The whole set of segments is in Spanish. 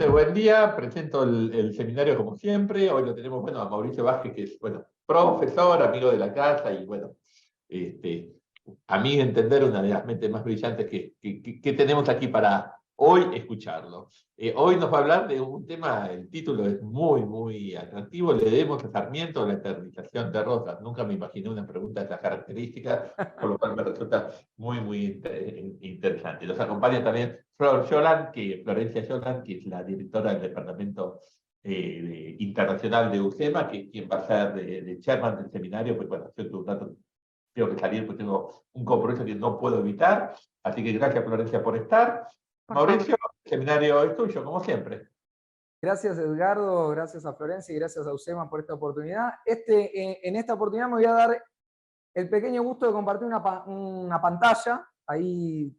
buen día. Presento el seminario como siempre. Hoy lo tenemos, bueno, a Mauricio Vázquez, que es, bueno, profesor, amigo de la casa y, bueno, este, a mí entender una de las mentes más brillantes que tenemos aquí para hoy escucharlo. Hoy nos va a hablar de un tema, el título es muy, muy atractivo. Le debemos a Sarmiento la eternización de Rosas. Nunca me imaginé una pregunta de esas características, por lo cual me resulta muy, muy interesante. Nos acompaña también Florencia Yolan, que es la directora del Departamento Internacional de UCEMA, que es quien va a ser de chairman del seminario, pues bueno, yo tuve un rato, tengo que salir porque tengo un compromiso que no puedo evitar, así que gracias Florencia por estar. Mauricio, el seminario es tuyo, como siempre. Gracias Edgardo, gracias a Florencia y gracias a UCEMA por esta oportunidad. En esta oportunidad me voy a dar el pequeño gusto de compartir una pantalla. Ahí,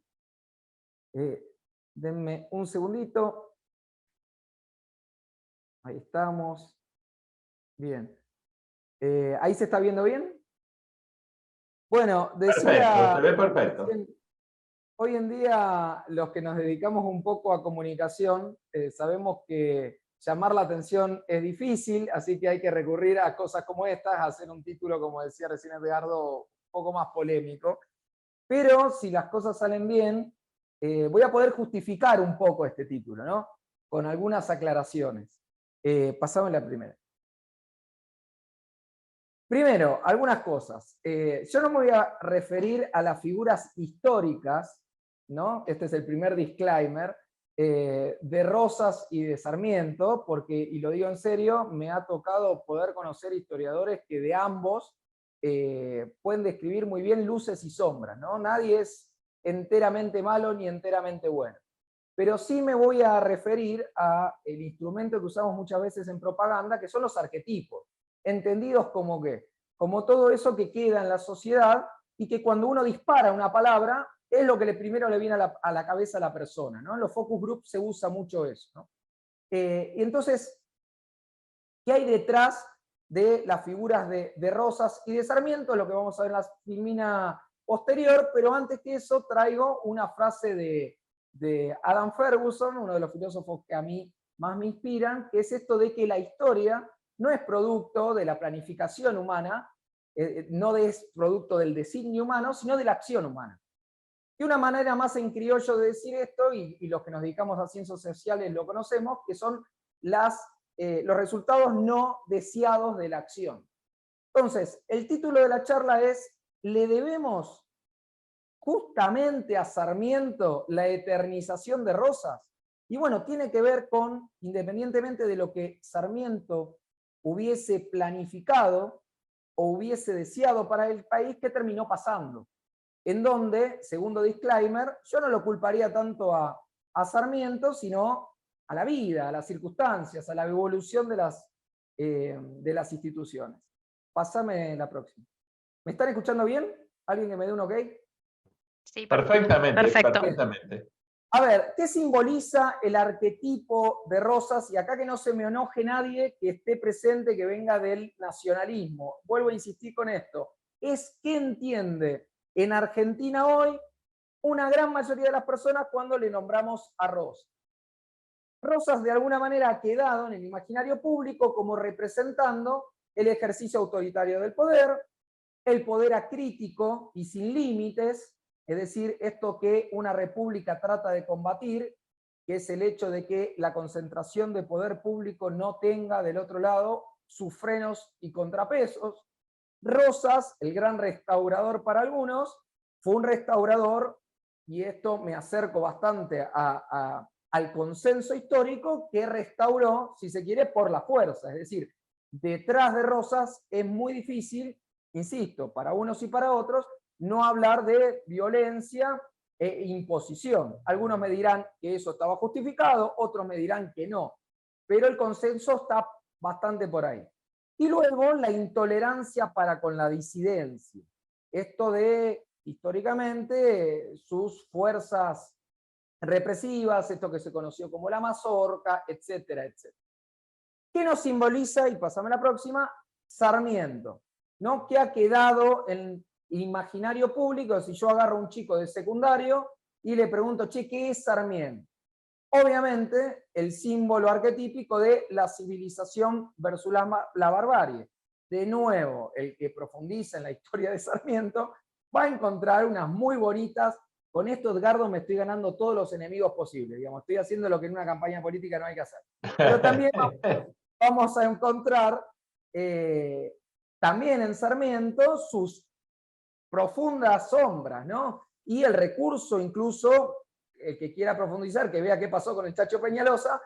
denme un segundito. Ahí estamos. Bien. ¿Ahí se está viendo bien? Bueno, decía... Perfecto, se ve perfecto. Hoy en día, los que nos dedicamos un poco a comunicación, sabemos que llamar la atención es difícil, así que hay que recurrir a cosas como estas, a hacer un título, como decía recién Edgardo, un poco más polémico. Pero si las cosas salen bien, voy a poder justificar un poco este título, ¿no? Con algunas aclaraciones. Pasamos la primera. Primero, algunas cosas. Yo no me voy a referir a las figuras históricas, ¿no? Este es el primer disclaimer, de Rosas y de Sarmiento, porque, y lo digo en serio, me ha tocado poder conocer historiadores que de ambos pueden describir muy bien luces y sombras, ¿no? Nadie es enteramente malo ni enteramente bueno. Pero sí me voy a referir al instrumento que usamos muchas veces en propaganda, que son los arquetipos, entendidos como ¿qué? Como todo eso que queda en la sociedad y que cuando uno dispara una palabra es lo que primero le viene a la cabeza a la persona, ¿no? En los focus groups se usa mucho eso, ¿no? Y entonces, ¿qué hay detrás de las figuras de Rosas y de Sarmiento? Lo que vamos a ver en la filmina posterior, pero antes que eso traigo una frase de Adam Ferguson, uno de los filósofos que a mí más me inspiran, que es esto de que la historia no es producto de la planificación humana, no es producto del designio humano, sino de la acción humana. Y una manera más en criollo de decir esto, y los que nos dedicamos a ciencias sociales lo conocemos, que son los resultados no deseados de la acción. Entonces, el título de la charla es ¿le debemos justamente a Sarmiento la eternización de Rosas? Y bueno, tiene que ver con, independientemente de lo que Sarmiento hubiese planificado o hubiese deseado para el país, ¿qué terminó pasando? En donde, segundo disclaimer, yo no lo culparía tanto a Sarmiento, sino a la vida, a las circunstancias, a la evolución de las instituciones. Pásame la próxima. ¿Me están escuchando bien? ¿Alguien que me dé un ok? Sí, Perfectamente, perfecto. perfectamente. A ver, ¿qué simboliza el arquetipo de Rosas? Y acá que no se me enoje nadie que esté presente, que venga del nacionalismo. Vuelvo a insistir con esto. Es qué entiende en Argentina hoy una gran mayoría de las personas cuando le nombramos a Rosas. Rosas de alguna manera ha quedado en el imaginario público como representando el ejercicio autoritario del poder, el poder acrítico y sin límites, es decir, esto que una república trata de combatir, que es el hecho de que la concentración de poder público no tenga del otro lado sus frenos y contrapesos. Rosas, el gran restaurador para algunos, fue un restaurador, y esto me acerco bastante al consenso histórico, que restauró, si se quiere, por la fuerza. Es decir, detrás de Rosas es muy difícil, insisto, para unos y para otros, no hablar de violencia e imposición. Algunos me dirán que eso estaba justificado, otros me dirán que no, pero el consenso está bastante por ahí. Y luego la intolerancia para con la disidencia. Esto de, históricamente, sus fuerzas represivas, esto que se conoció como la mazorca, etcétera, etcétera. ¿Qué nos simboliza, y pasame la próxima, Sarmiento? ¿No? ¿Qué ha quedado en el imaginario público? Si yo agarro a un chico de secundario y le pregunto, che, ¿qué es Sarmiento? obviamente el símbolo arquetípico de la civilización versus la barbarie. De nuevo, el que profundiza en la historia de Sarmiento va a encontrar unas muy bonitas. Con esto, Edgardo, me estoy ganando todos los enemigos posibles. Digamos, estoy haciendo lo que en una campaña política no hay que hacer. Pero también vamos a encontrar también en Sarmiento sus profundas sombras, ¿no? Y el recurso, incluso, el que quiera profundizar, que vea qué pasó con el Chacho Peñalosa,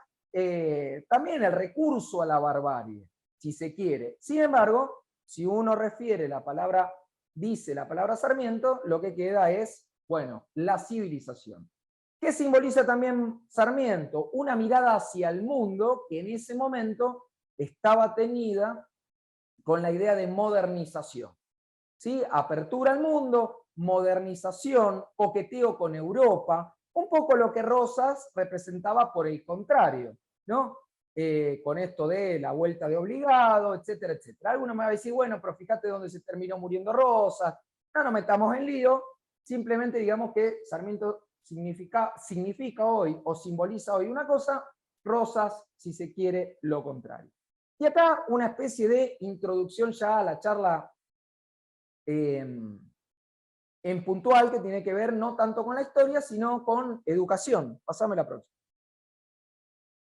también el recurso a la barbarie, si se quiere. Sin embargo, si uno refiere la palabra, dice la palabra Sarmiento, lo que queda es, bueno, la civilización. ¿Qué simboliza también Sarmiento? Una mirada hacia el mundo que en ese momento estaba teñida con la idea de modernización. ¿Sí? Apertura al mundo, modernización, coqueteo con Europa, un poco lo que Rosas representaba por el contrario, ¿no? Con esto de la vuelta de obligado, etcétera, etcétera. Alguno me va a decir, bueno, pero fíjate dónde se terminó muriendo Rosas, no nos metamos en lío, simplemente digamos que Sarmiento significa hoy o simboliza hoy una cosa, Rosas, si se quiere, lo contrario. Y acá una especie de introducción ya a la charla en puntual, que tiene que ver no tanto con la historia, sino con educación. Pasame la próxima.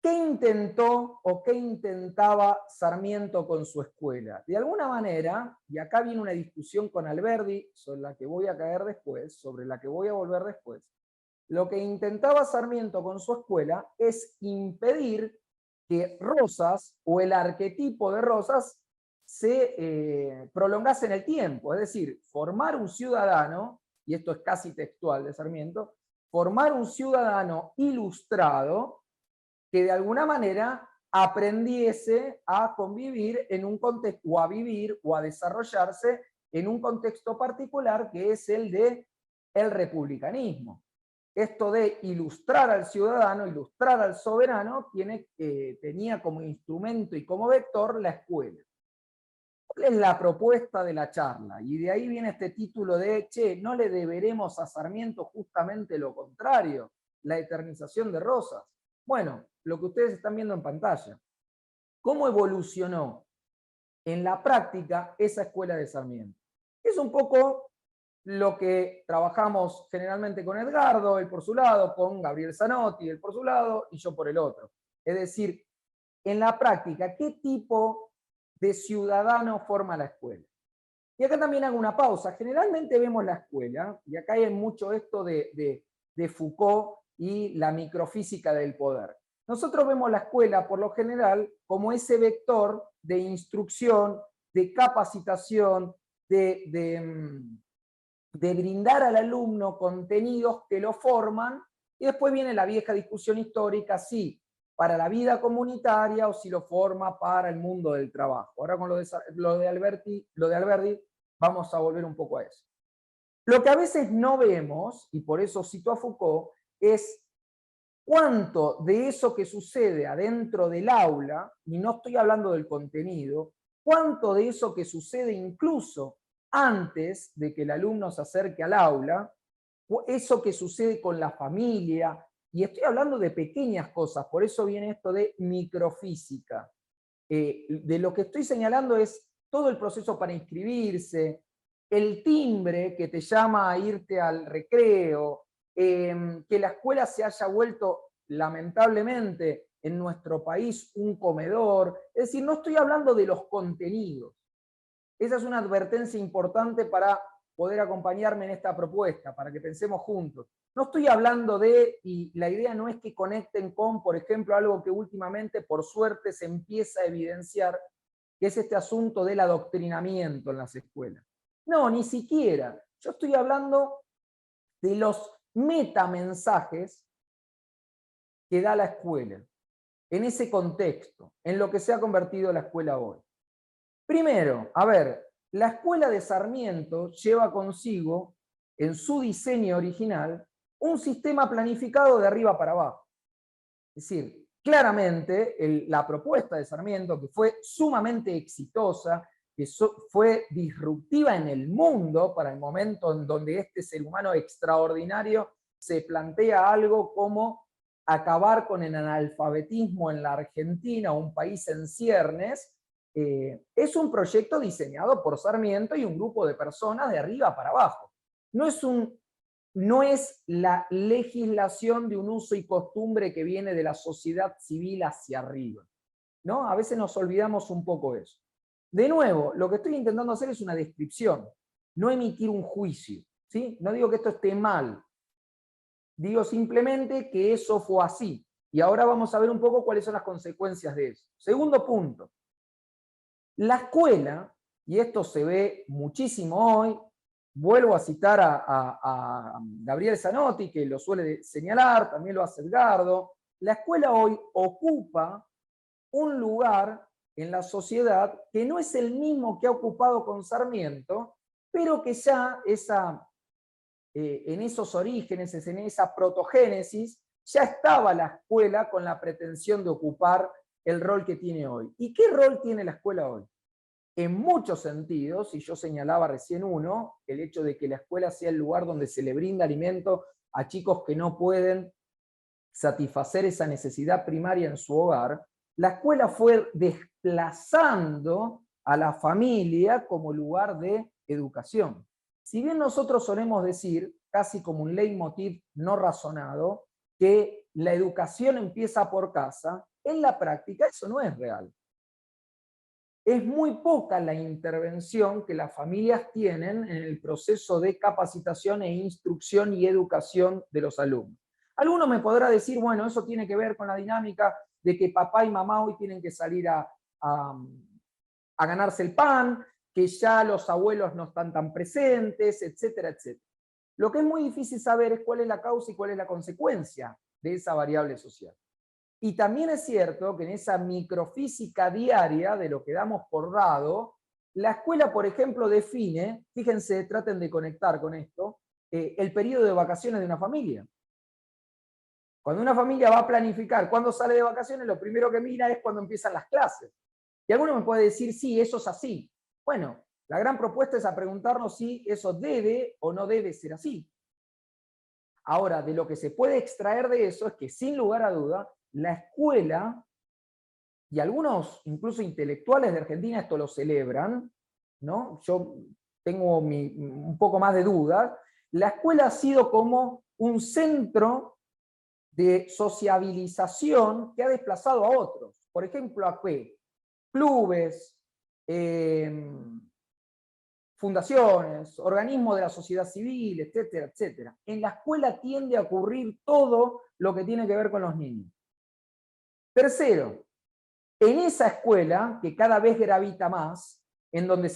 ¿Qué intentó o qué intentaba Sarmiento con su escuela? De alguna manera, y acá viene una discusión con Alberdi, sobre la que voy a caer después, sobre la que voy a volver después, lo que intentaba Sarmiento con su escuela es impedir que Rosas, o el arquetipo de Rosas, se prolongase en el tiempo, es decir, formar un ciudadano, y esto es casi textual de Sarmiento, formar un ciudadano ilustrado que de alguna manera aprendiese a convivir en un contexto, o a vivir, o a desarrollarse en un contexto particular que es el de el republicanismo. Esto de ilustrar al ciudadano, ilustrar al soberano, tenía como instrumento y como vector la escuela. ¿Cuál es la propuesta de la charla? Y de ahí viene este título de, che, no le deberemos a Sarmiento justamente lo contrario, la eternización de Rosas. Bueno, lo que ustedes están viendo en pantalla. ¿Cómo evolucionó en la práctica esa escuela de Sarmiento? Es un poco lo que trabajamos generalmente con Edgardo, él por su lado, con Gabriel Zanotti, él por su lado, y yo por el otro. Es decir, en la práctica, ¿qué tipo de ciudadano forma la escuela? Y acá también hago una pausa. Generalmente vemos la escuela, y acá hay mucho esto de Foucault y la microfísica del poder. Nosotros vemos la escuela, por lo general, como ese vector de instrucción, de capacitación, de brindar al alumno contenidos que lo forman, y después viene la vieja discusión histórica, si para la vida comunitaria o si lo forma para el mundo del trabajo. Ahora con lo de Alberdi vamos a volver un poco a eso. Lo que a veces no vemos, y por eso cito a Foucault, es cuánto de eso que sucede adentro del aula, y no estoy hablando del contenido, cuánto de eso que sucede incluso antes de que el alumno se acerque al aula, eso que sucede con la familia, y estoy hablando de pequeñas cosas, por eso viene esto de microfísica. De lo que estoy señalando es todo el proceso para inscribirse, el timbre que te llama a irte al recreo, que la escuela se haya vuelto, lamentablemente, en nuestro país un comedor. Es decir, no estoy hablando de los contenidos. Esa es una advertencia importante para poder acompañarme en esta propuesta, para que pensemos juntos. No estoy hablando de, y la idea no es que conecten con, por ejemplo, algo que últimamente, por suerte, se empieza a evidenciar, que es este asunto del adoctrinamiento en las escuelas. No, ni siquiera. Yo estoy hablando de los metamensajes que da la escuela, en ese contexto, en lo que se ha convertido la escuela hoy. Primero, a ver, la escuela de Sarmiento lleva consigo, en su diseño original, un sistema planificado de arriba para abajo. Es decir, claramente la propuesta de Sarmiento, que fue sumamente exitosa, que fue disruptiva en el mundo para el momento en donde este ser humano extraordinario se plantea algo como acabar con el analfabetismo en la Argentina, un país en ciernes, es un proyecto diseñado por Sarmiento y un grupo de personas de arriba para abajo. No es la legislación de un uso y costumbre que viene de la sociedad civil hacia arriba, ¿no? A veces nos olvidamos un poco eso. De nuevo, lo que estoy intentando hacer es una descripción, no emitir un juicio, ¿sí? No digo que esto esté mal, digo simplemente que eso fue así. Y ahora vamos a ver un poco cuáles son las consecuencias de eso. Segundo punto. La escuela, y esto se ve muchísimo hoy, vuelvo a citar a Gabriel Zanotti, que lo suele señalar, también lo hace Edgardo, la escuela hoy ocupa un lugar en la sociedad que no es el mismo que ha ocupado con Sarmiento, pero que ya en esos orígenes, en esa protogénesis, ya estaba la escuela con la pretensión de ocupar el rol que tiene hoy. ¿Y qué rol tiene la escuela hoy? En muchos sentidos, y yo señalaba recién uno, el hecho de que la escuela sea el lugar donde se le brinda alimento a chicos que no pueden satisfacer esa necesidad primaria en su hogar, la escuela fue desplazando a la familia como lugar de educación. Si bien nosotros solemos decir, casi como un leitmotiv no razonado, que la educación empieza por casa, en la práctica eso no es real. Es muy poca la intervención que las familias tienen en el proceso de capacitación e instrucción y educación de los alumnos. Alguno me podrá decir, bueno, eso tiene que ver con la dinámica de que papá y mamá hoy tienen que salir a ganarse el pan, que ya los abuelos no están tan presentes, etcétera, etcétera. Lo que es muy difícil saber es cuál es la causa y cuál es la consecuencia de esa variable social. Y también es cierto que en esa microfísica diaria de lo que damos por dado, la escuela, por ejemplo, define, fíjense, traten de conectar con esto, el periodo de vacaciones de una familia. Cuando una familia va a planificar cuándo sale de vacaciones, lo primero que mira es cuando empiezan las clases. Y alguno me puede decir, sí, eso es así. Bueno, la gran propuesta es a preguntarnos si eso debe o no debe ser así. Ahora, de lo que se puede extraer de eso es que, sin lugar a duda, la escuela, y algunos incluso intelectuales de Argentina esto lo celebran, ¿no? Yo tengo un poco más de dudas, la escuela ha sido como un centro de sociabilización que ha desplazado a otros. Por ejemplo, ¿a qué? Clubes, fundaciones, organismos de la sociedad civil, etcétera, etcétera. En la escuela tiende a ocurrir todo lo que tiene que ver con los niños. Tercero, en esa escuela, que cada vez gravita más, en donde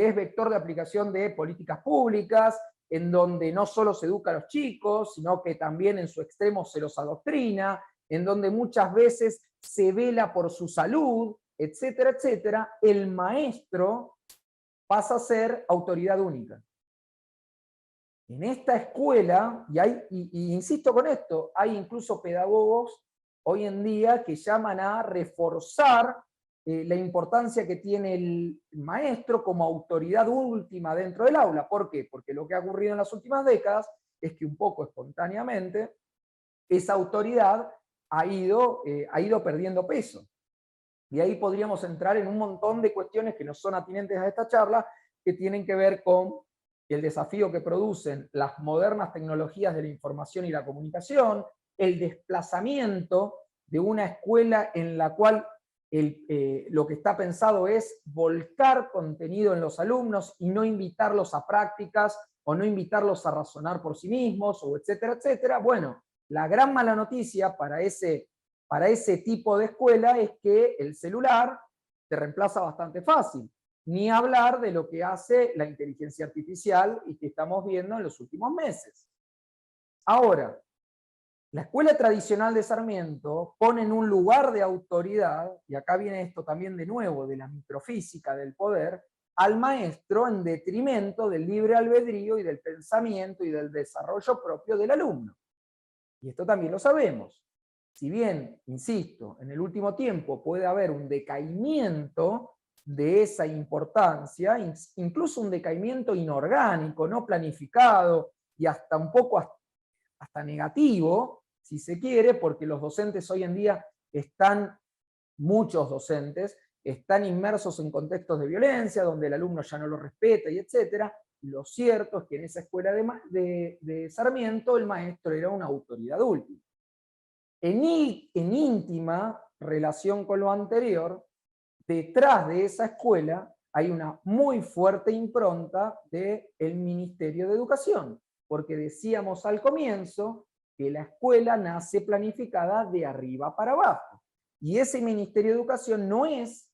es vector de aplicación de políticas públicas, en donde no solo se educa a los chicos, sino que también en su extremo se los adoctrina, en donde muchas veces se vela por su salud, etcétera, etcétera, el maestro pasa a ser autoridad única. En esta escuela, y insisto con esto, hay incluso pedagogos hoy en día que llaman a reforzar la importancia que tiene el maestro como autoridad última dentro del aula. ¿Por qué? Porque lo que ha ocurrido en las últimas décadas es que un poco espontáneamente esa autoridad ha ido perdiendo peso. Y ahí podríamos entrar en un montón de cuestiones que no son atinentes a esta charla, que tienen que ver con el desafío que producen las modernas tecnologías de la información y la comunicación, el desplazamiento de una escuela en la cual lo que está pensado es volcar contenido en los alumnos y no invitarlos a prácticas o no invitarlos a razonar por sí mismos, o etcétera, etcétera. Bueno, la gran mala noticia para ese tipo de escuela es que el celular te reemplaza bastante fácil. Ni hablar de lo que hace la inteligencia artificial y que estamos viendo en los últimos meses. Ahora, la escuela tradicional de Sarmiento pone en un lugar de autoridad, y acá viene esto también de nuevo, de la microfísica del poder, al maestro en detrimento del libre albedrío y del pensamiento y del desarrollo propio del alumno. Y esto también lo sabemos. Si bien, insisto, en el último tiempo puede haber un decaimiento de esa importancia, incluso un decaimiento inorgánico, no planificado y hasta un poco hasta negativo, si se quiere, porque los docentes hoy en día muchos docentes, están inmersos en contextos de violencia, donde el alumno ya no lo respeta y etcétera. Lo cierto es que en esa escuela de Sarmiento el maestro era una autoridad última. En íntima relación con lo anterior, detrás de esa escuela hay una muy fuerte impronta del Ministerio de Educación, porque decíamos al comienzo que la escuela nace planificada de arriba para abajo. Y ese Ministerio de Educación no es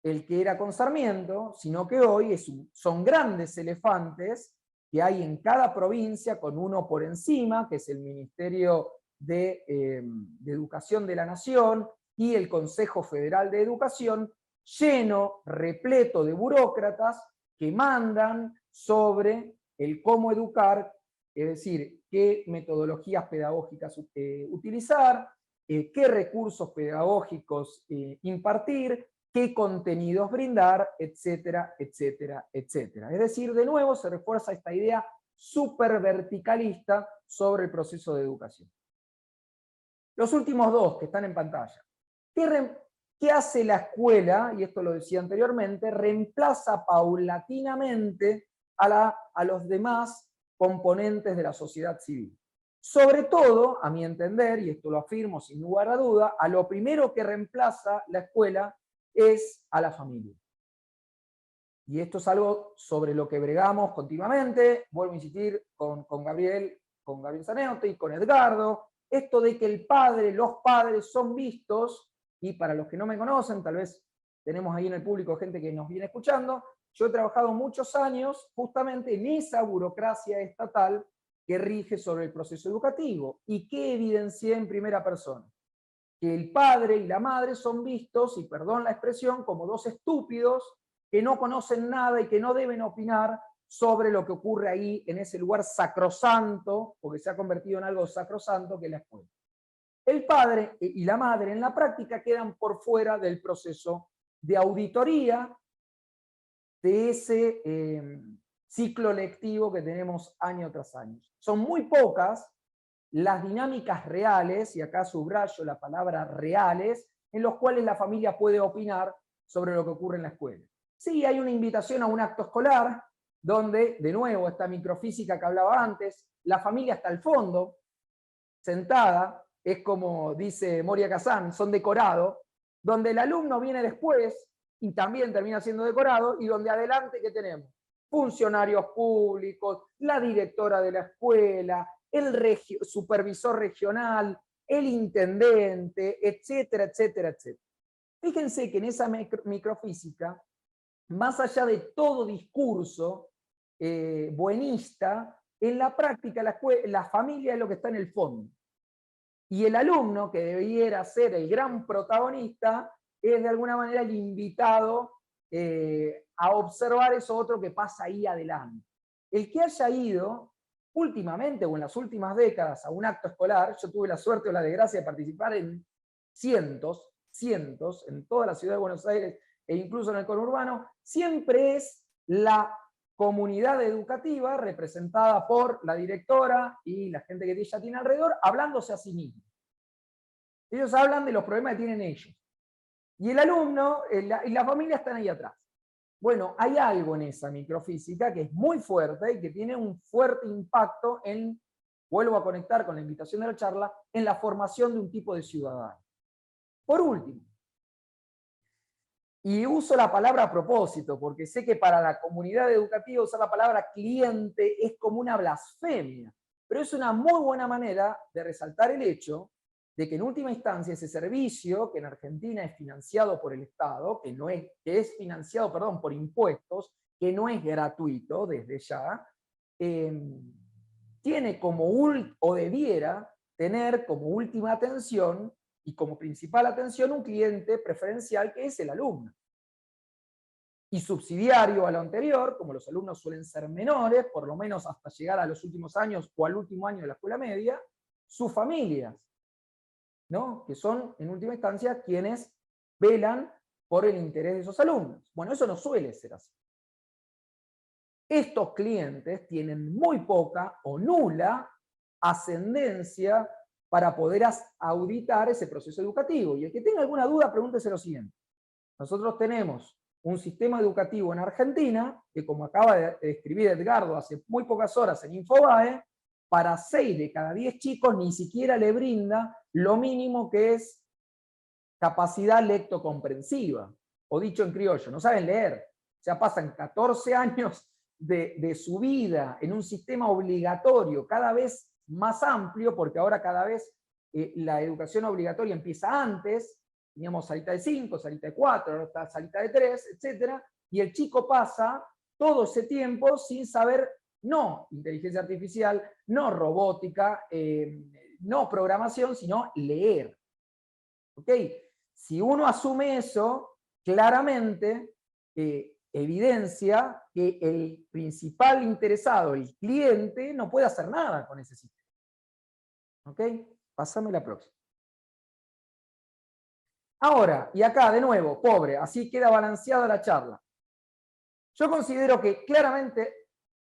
el que era con Sarmiento, sino que hoy son grandes elefantes que hay en cada provincia, con uno por encima, que es el Ministerio de Educación de la Nación y el Consejo Federal de Educación, lleno, repleto de burócratas que mandan sobre el cómo educar, es decir, qué metodologías pedagógicas utilizar, qué recursos pedagógicos impartir, qué contenidos brindar, etcétera, etcétera, etcétera. Es decir, de nuevo se refuerza esta idea súper verticalista sobre el proceso de educación. Los últimos dos que están en pantalla. ¿Qué hace la escuela? Y esto lo decía anteriormente, reemplaza paulatinamente a los demás componentes de la sociedad civil. Sobre todo, a mi entender, y esto lo afirmo sin lugar a duda, a lo primero que reemplaza la escuela es a la familia. Y esto es algo sobre lo que bregamos continuamente, vuelvo a insistir con Gabriel Zanetti y con Edgardo, esto de que los padres son vistos, y para los que no me conocen, tal vez tenemos ahí en el público gente que nos viene escuchando, yo he trabajado muchos años justamente en esa burocracia estatal que rige sobre el proceso educativo, y que evidencié en primera persona. Que el padre y la madre son vistos, y perdón la expresión, como dos estúpidos que no conocen nada y que no deben opinar sobre lo que ocurre ahí en ese lugar sacrosanto, porque se ha convertido en algo sacrosanto, que es la escuela. El padre y la madre en la práctica quedan por fuera del proceso de auditoría de ese ciclo lectivo que tenemos año tras año. Son muy pocas las dinámicas reales, y acá subrayo la palabra reales, en los cuales la familia puede opinar sobre lo que ocurre en la escuela. Sí, hay una invitación a un acto escolar, donde, de nuevo, esta microfísica que hablaba antes, la familia está al fondo, sentada, es como dice Moria Kazan, son decorados, donde el alumno viene después y también termina siendo decorado, y donde adelante, ¿qué tenemos? Funcionarios públicos, la directora de la escuela, el supervisor regional, el intendente, etcétera, etcétera, etcétera. Fíjense que en esa microfísica, más allá de todo discurso buenista, en la práctica la familia es lo que está en el fondo. Y el alumno, que debiera ser el gran protagonista, es de alguna manera el invitado a observar eso otro que pasa ahí adelante. El que haya ido últimamente o en las últimas décadas a un acto escolar, yo tuve la suerte o la desgracia de participar en cientos, en toda la ciudad de Buenos Aires e incluso en el conurbano, siempre es la comunidad educativa representada por la directora y la gente que ella tiene alrededor, hablándose a sí mismos. Ellos hablan de los problemas que tienen ellos. Y el alumno y la familia están ahí atrás. Bueno, hay algo en esa microfísica que es muy fuerte y que tiene un fuerte impacto en, vuelvo a conectar con la invitación de la charla, en la formación de un tipo de ciudadano. Por último, y uso la palabra a propósito, porque sé que para la comunidad educativa usar la palabra cliente es como una blasfemia, pero es una muy buena manera de resaltar el hecho de que en última instancia ese servicio, que en Argentina es financiado por el Estado, que es financiado, perdón, por impuestos, que no es gratuito desde ya, tiene como, o debiera tener como última atención y como principal atención un cliente preferencial que es el alumno. Y subsidiario a lo anterior, como los alumnos suelen ser menores, por lo menos hasta llegar a los últimos años o al último año de la escuela media, sus familias, ¿no? Que son, en última instancia, quienes velan por el interés de esos alumnos. Bueno, eso no suele ser así. Estos clientes tienen muy poca o nula ascendencia para poder auditar ese proceso educativo. Y el que tenga alguna duda, pregúntese lo siguiente. Nosotros tenemos un sistema educativo en Argentina, que como acaba de describir Edgardo hace muy pocas horas en Infobae, para 6 de cada 10 chicos ni siquiera le brinda lo mínimo que es capacidad lectocomprensiva, o dicho en criollo, no saben leer. O sea, pasan 14 años de su vida en un sistema obligatorio cada vez más amplio, porque ahora cada vez la educación obligatoria empieza antes, teníamos salita de 5, salita de 4, ahora está salita de 3, etc. Y el chico pasa todo ese tiempo sin saber, no inteligencia artificial, no robótica, no programación, sino leer. ¿Ok? Si uno asume eso, claramente evidencia que el principal interesado, el cliente, no puede hacer nada con ese sistema. ¿Ok? Pásame la próxima. Ahora, y acá de nuevo, pobre, así queda balanceada la charla. Yo considero que claramente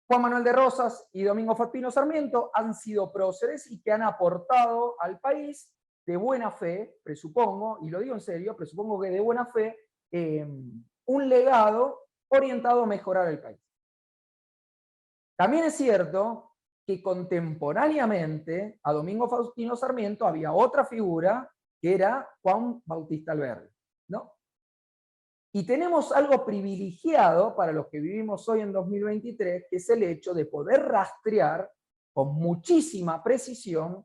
Juan Manuel de Rosas y Domingo Faustino Sarmiento han sido próceres y que han aportado al país de buena fe, presupongo, y lo digo en serio, presupongo que de buena fe, un legado orientado a mejorar el país. También es cierto que contemporáneamente a Domingo Faustino Sarmiento había otra figura que era Juan Bautista Alberdi, ¿no? Y tenemos algo privilegiado para los que vivimos hoy en 2023, que es el hecho de poder rastrear con muchísima precisión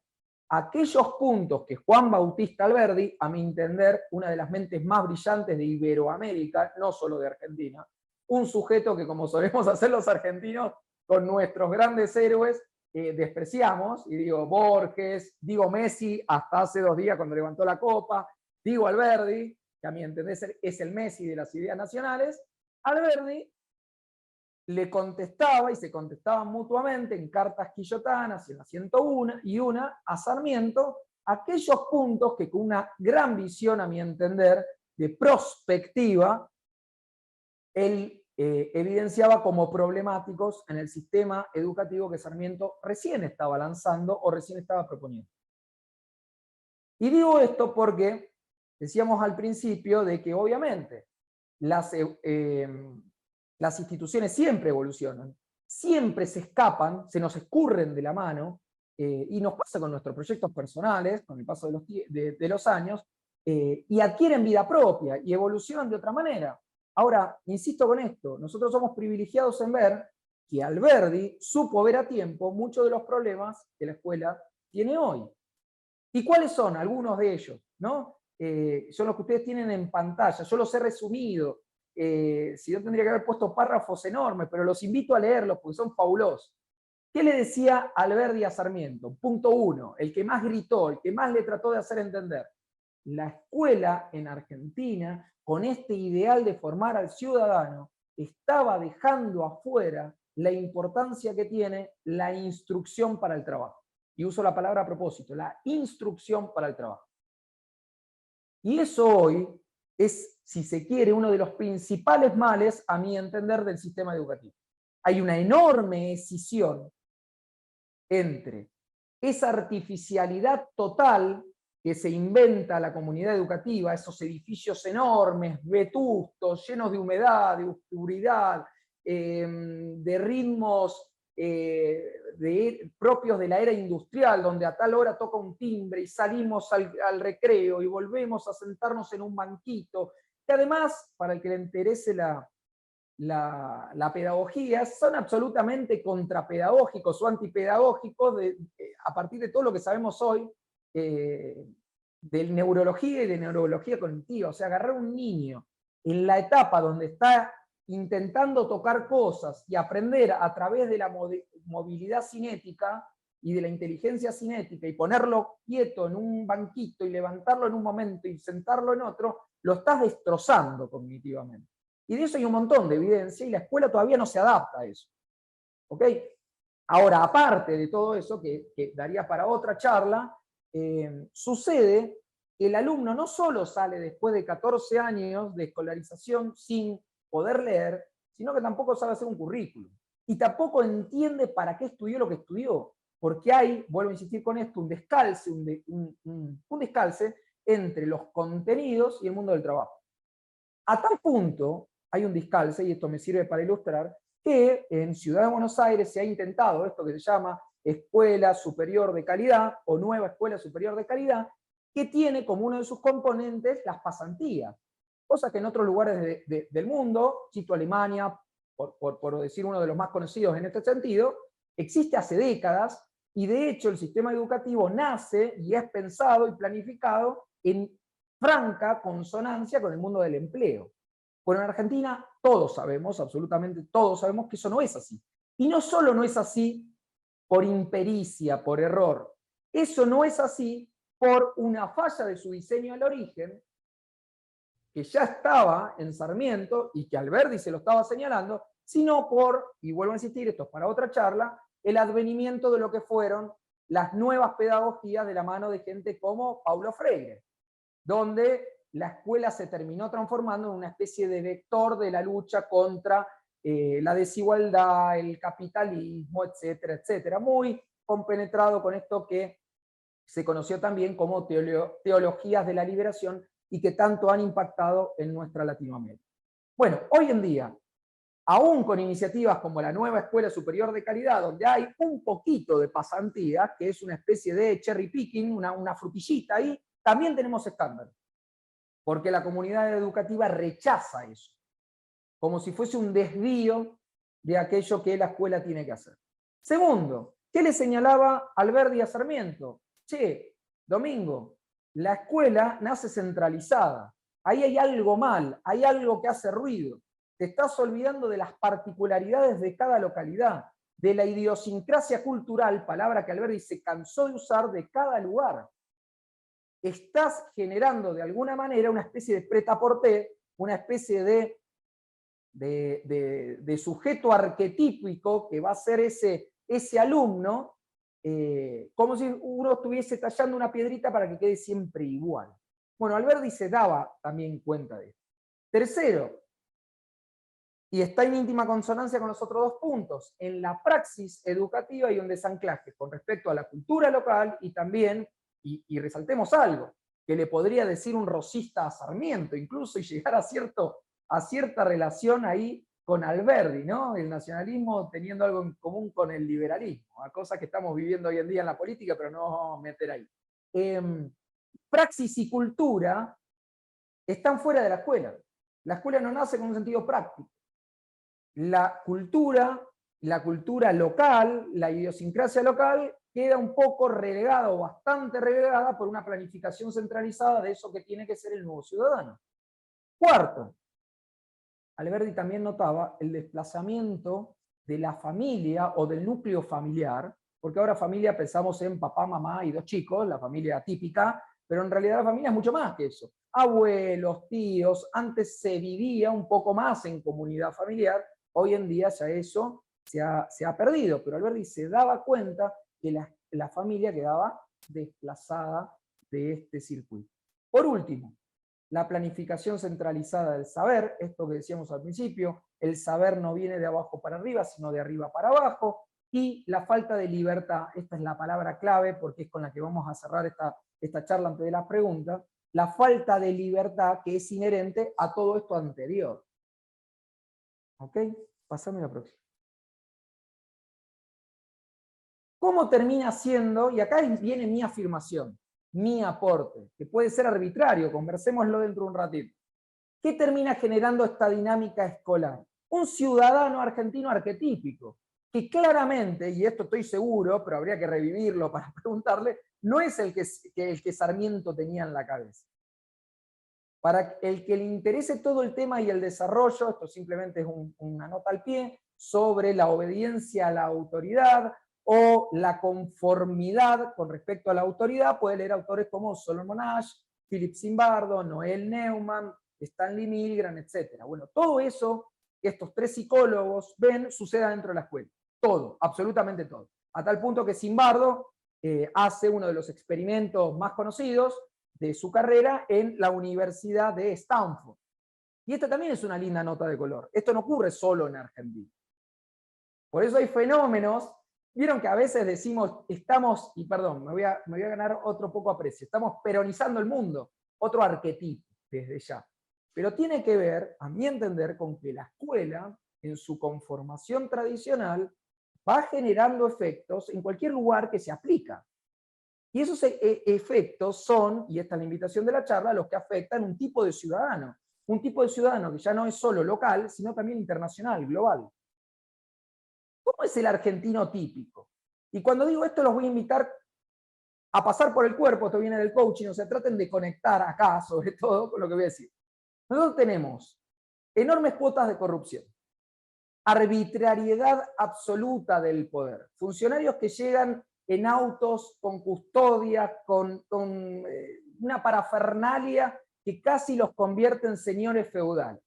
aquellos puntos que Juan Bautista Alberdi, a mi entender, una de las mentes más brillantes de Iberoamérica, no solo de Argentina, un sujeto que, como solemos hacer los argentinos con nuestros grandes héroes, despreciamos, y digo Borges, digo Messi hasta hace 2 días cuando levantó la copa, digo Alberdi, que a mi entender es el Messi de las ideas nacionales. Alberdi le contestaba, y se contestaban mutuamente en cartas quillotanas, en la 101 y una, a Sarmiento, aquellos puntos que con una gran visión, a mi entender, de prospectiva, él evidenciaba como problemáticos en el sistema educativo que Sarmiento recién estaba lanzando o recién estaba proponiendo. Y digo esto porque decíamos al principio de que obviamente las instituciones siempre evolucionan, siempre se escapan, se nos escurren de la mano, y nos pasa con nuestros proyectos personales, con el paso de los años, y adquieren vida propia y evolucionan de otra manera. Ahora, insisto con esto, nosotros somos privilegiados en ver que Alberdi supo ver a tiempo muchos de los problemas que la escuela tiene hoy. ¿Y cuáles son algunos de ellos? ¿No? Son los que ustedes tienen en pantalla, yo los he resumido, si yo tendría que haber puesto párrafos enormes, pero los invito a leerlos porque son fabulosos. ¿Qué le decía Alberdi a Sarmiento? Punto 1, el que más gritó, el que más le trató de hacer entender. La escuela en Argentina, con este ideal de formar al ciudadano, estaba dejando afuera la importancia que tiene la instrucción para el trabajo. Y uso la palabra a propósito, la instrucción para el trabajo. Y eso hoy es, si se quiere, uno de los principales males, a mi entender, del sistema educativo. Hay una enorme escisión entre esa artificialidad total que se inventa la comunidad educativa, esos edificios enormes, vetustos, llenos de humedad, de oscuridad, de ritmos propios de la era industrial, donde a tal hora toca un timbre y salimos al recreo y volvemos a sentarnos en un banquito, que además, para el que le interese la pedagogía, son absolutamente contrapedagógicos o antipedagógicos a partir de todo lo que sabemos hoy de neurología y de neurología cognitiva. O sea, agarrar a un niño en la etapa donde está intentando tocar cosas y aprender a través de la movilidad cinética y de la inteligencia cinética y ponerlo quieto en un banquito y levantarlo en un momento y sentarlo en otro, lo estás destrozando cognitivamente. Y de eso hay un montón de evidencia y la escuela todavía no se adapta a eso. ¿Ok? Ahora, aparte de todo eso, que daría para otra charla, sucede que el alumno no solo sale después de 14 años de escolarización sin poder leer, sino que tampoco sabe hacer un currículum. Y tampoco entiende para qué estudió lo que estudió. porque hay, vuelvo a insistir con esto, un descalce, un descalce entre los contenidos y el mundo del trabajo. A tal punto hay un descalce, y esto me sirve para ilustrar, que en Ciudad de Buenos Aires se ha intentado esto que se llama Escuela Superior de Calidad o Nueva Escuela Superior de Calidad, que tiene como uno de sus componentes las pasantías, cosa que en otros lugares del mundo, cito Alemania, por decir uno de los más conocidos en este sentido, existe hace décadas, y de hecho el sistema educativo nace y es pensado y planificado en franca consonancia con el mundo del empleo. Bueno, en Argentina todos sabemos, absolutamente todos sabemos que eso no es así. Y no solo no es así por impericia, por error, eso no es así por una falla de su diseño al origen, que ya estaba en Sarmiento y que Alberdi se lo estaba señalando, sino por, y vuelvo a insistir, esto es para otra charla, el advenimiento de lo que fueron las nuevas pedagogías de la mano de gente como Paulo Freire, donde la escuela se terminó transformando en una especie de vector de la lucha contra la desigualdad, el capitalismo, etcétera, etcétera, muy compenetrado con esto que se conoció también como teologías de la liberación y que tanto han impactado en nuestra Latinoamérica. Bueno, hoy en día, aún con iniciativas como la Nueva Escuela Superior de Calidad, donde hay un poquito de pasantía, que es una especie de cherry picking, una frutillita ahí, también tenemos estándares. Porque la comunidad educativa rechaza eso, como si fuese un desvío de aquello que la escuela tiene que hacer. Segundo, ¿qué le señalaba Alberdi a Sarmiento? Che, Domingo, la escuela nace centralizada, ahí hay algo mal, hay algo que hace ruido, te estás olvidando de las particularidades de cada localidad, de la idiosincrasia cultural, palabra que Alberdi se cansó de usar, de cada lugar. Estás generando de alguna manera una especie de prêt-à-porter, una especie de sujeto arquetípico que va a ser ese alumno, como si uno estuviese tallando una piedrita para que quede siempre igual. Bueno, Alberdi se daba también cuenta de esto. Tercero, y está en íntima consonancia con los otros dos puntos, en la praxis educativa hay un desanclaje con respecto a la cultura local y también, y resaltemos algo, que le podría decir un rosista a Sarmiento, incluso, y llegar a cierta relación ahí con Alberdi, ¿no? El nacionalismo teniendo algo en común con el liberalismo, a cosas que estamos viviendo hoy en día en la política, pero no nos vamos a meter ahí. Praxis y cultura están fuera de la escuela. La escuela no nace con un sentido práctico. La cultura local, la idiosincrasia local, queda un poco relegada o bastante relegada por una planificación centralizada de eso que tiene que ser el nuevo ciudadano. Cuarto, Alberdi también notaba el desplazamiento de la familia o del núcleo familiar, porque ahora familia pensamos en papá, mamá y dos chicos, la familia típica, pero en realidad la familia es mucho más que eso. Abuelos, tíos, antes se vivía un poco más en comunidad familiar, hoy en día ya eso se ha perdido, pero Alberdi se daba cuenta que la familia quedaba desplazada de este circuito. Por último, la planificación centralizada del saber, esto que decíamos al principio, el saber no viene de abajo para arriba, sino de arriba para abajo, y la falta de libertad, esta es la palabra clave porque es con la que vamos a cerrar esta charla antes de las preguntas, la falta de libertad que es inherente a todo esto anterior. ¿Ok? Pasame la próxima. ¿Cómo termina siendo? Y acá viene mi afirmación, mi aporte, que puede ser arbitrario, conversémoslo dentro de un ratito. ¿Qué termina generando esta dinámica escolar? Un ciudadano argentino arquetípico, que claramente, y esto estoy seguro, pero habría que revivirlo para preguntarle, no es el que Sarmiento tenía en la cabeza. Para el que le interese todo el tema y el desarrollo, esto simplemente es una nota al pie, sobre la obediencia a la autoridad o la conformidad con respecto a la autoridad, puede leer autores como Solomon Asch, Philip Zimbardo, Noel Neumann, Stanley Milgram, etc. Bueno, todo eso, estos tres psicólogos ven, sucede dentro de la escuela. Todo, absolutamente todo. A tal punto que Zimbardo hace uno de los experimentos más conocidos de su carrera en la Universidad de Stanford. Y esta también es una linda nota de color. Esto no ocurre solo en Argentina. Por eso hay fenómenos Vieron que a veces decimos, estamos, y perdón, me voy a ganar otro poco aprecio, estamos peronizando el mundo, otro arquetipo desde ya. Pero tiene que ver, a mi entender, con que la escuela, en su conformación tradicional, va generando efectos en cualquier lugar que se aplica. Y esos efectos son, y esta es la invitación de la charla, los que afectan un tipo de ciudadano que ya no es solo local, sino también internacional, global. ¿Cómo es el argentino típico? Y cuando digo esto los voy a invitar a pasar por el cuerpo, esto viene del coaching, o sea, traten de conectar acá, sobre todo, con lo que voy a decir. Nosotros tenemos enormes cuotas de corrupción, arbitrariedad absoluta del poder, funcionarios que llegan en autos con custodia, con una parafernalia que casi los convierte en señores feudales.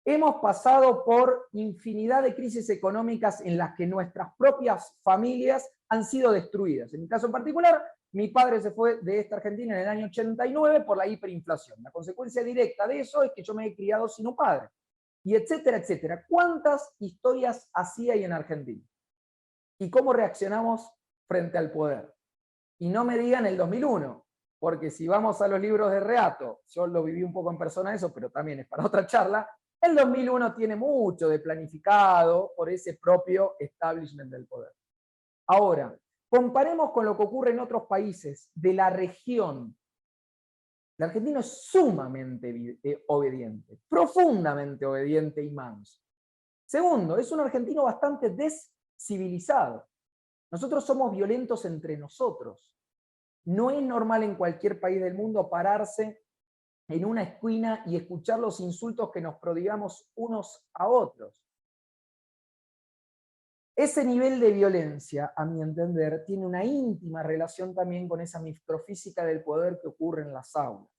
Hemos pasado por infinidad de crisis económicas en las que nuestras propias familias han sido destruidas. En mi caso en particular, mi padre se fue de esta Argentina en el año 89 por la hiperinflación. La consecuencia directa de eso es que yo me he criado sin un padre. Y etcétera, etcétera. ¿Cuántas historias así hay en Argentina? ¿Y cómo reaccionamos frente al poder? Y no me digan el 2001, porque si vamos a los libros de Reato, yo lo viví un poco en persona eso, pero también es para otra charla, el 2001 tiene mucho de planificado por ese propio establishment del poder. Ahora, comparemos con lo que ocurre en otros países de la región. El argentino es sumamente obediente, profundamente obediente y manso. Segundo, es un argentino bastante descivilizado. Nosotros somos violentos entre nosotros. No es normal en cualquier país del mundo pararse en una esquina y escuchar los insultos que nos prodigamos unos a otros. Ese nivel de violencia, a mi entender, tiene una íntima relación también con esa microfísica del poder que ocurre en las aulas.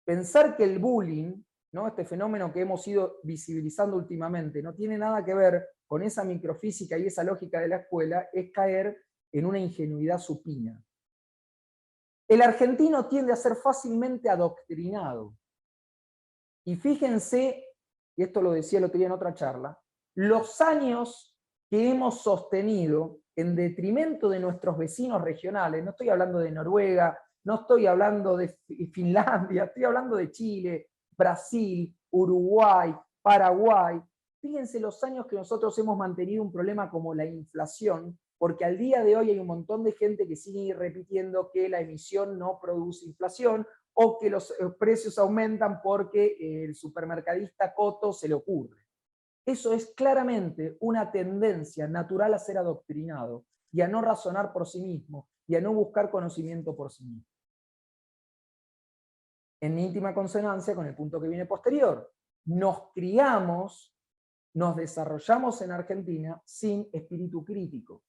Pensar que el bullying, ¿no?, este fenómeno que hemos ido visibilizando últimamente, no tiene nada que ver con esa microfísica y esa lógica de la escuela, es caer en una ingenuidad supina. El argentino tiende a ser fácilmente adoctrinado. Y fíjense, y esto lo decía el otro día en otra charla, los años que hemos sostenido en detrimento de nuestros vecinos regionales, no estoy hablando de Noruega, no estoy hablando de Finlandia, estoy hablando de Chile, Brasil, Uruguay, Paraguay. Fíjense los años que nosotros hemos mantenido un problema como la inflación, porque al día de hoy hay un montón de gente que sigue repitiendo que la emisión no produce inflación, o que los precios aumentan porque el supermercadista Coto se le ocurre. Eso es claramente una tendencia natural a ser adoctrinado y a no razonar por sí mismo y a no buscar conocimiento por sí mismo. En íntima consonancia con el punto que viene posterior. Nos criamos, nos desarrollamos en Argentina sin espíritu crítico.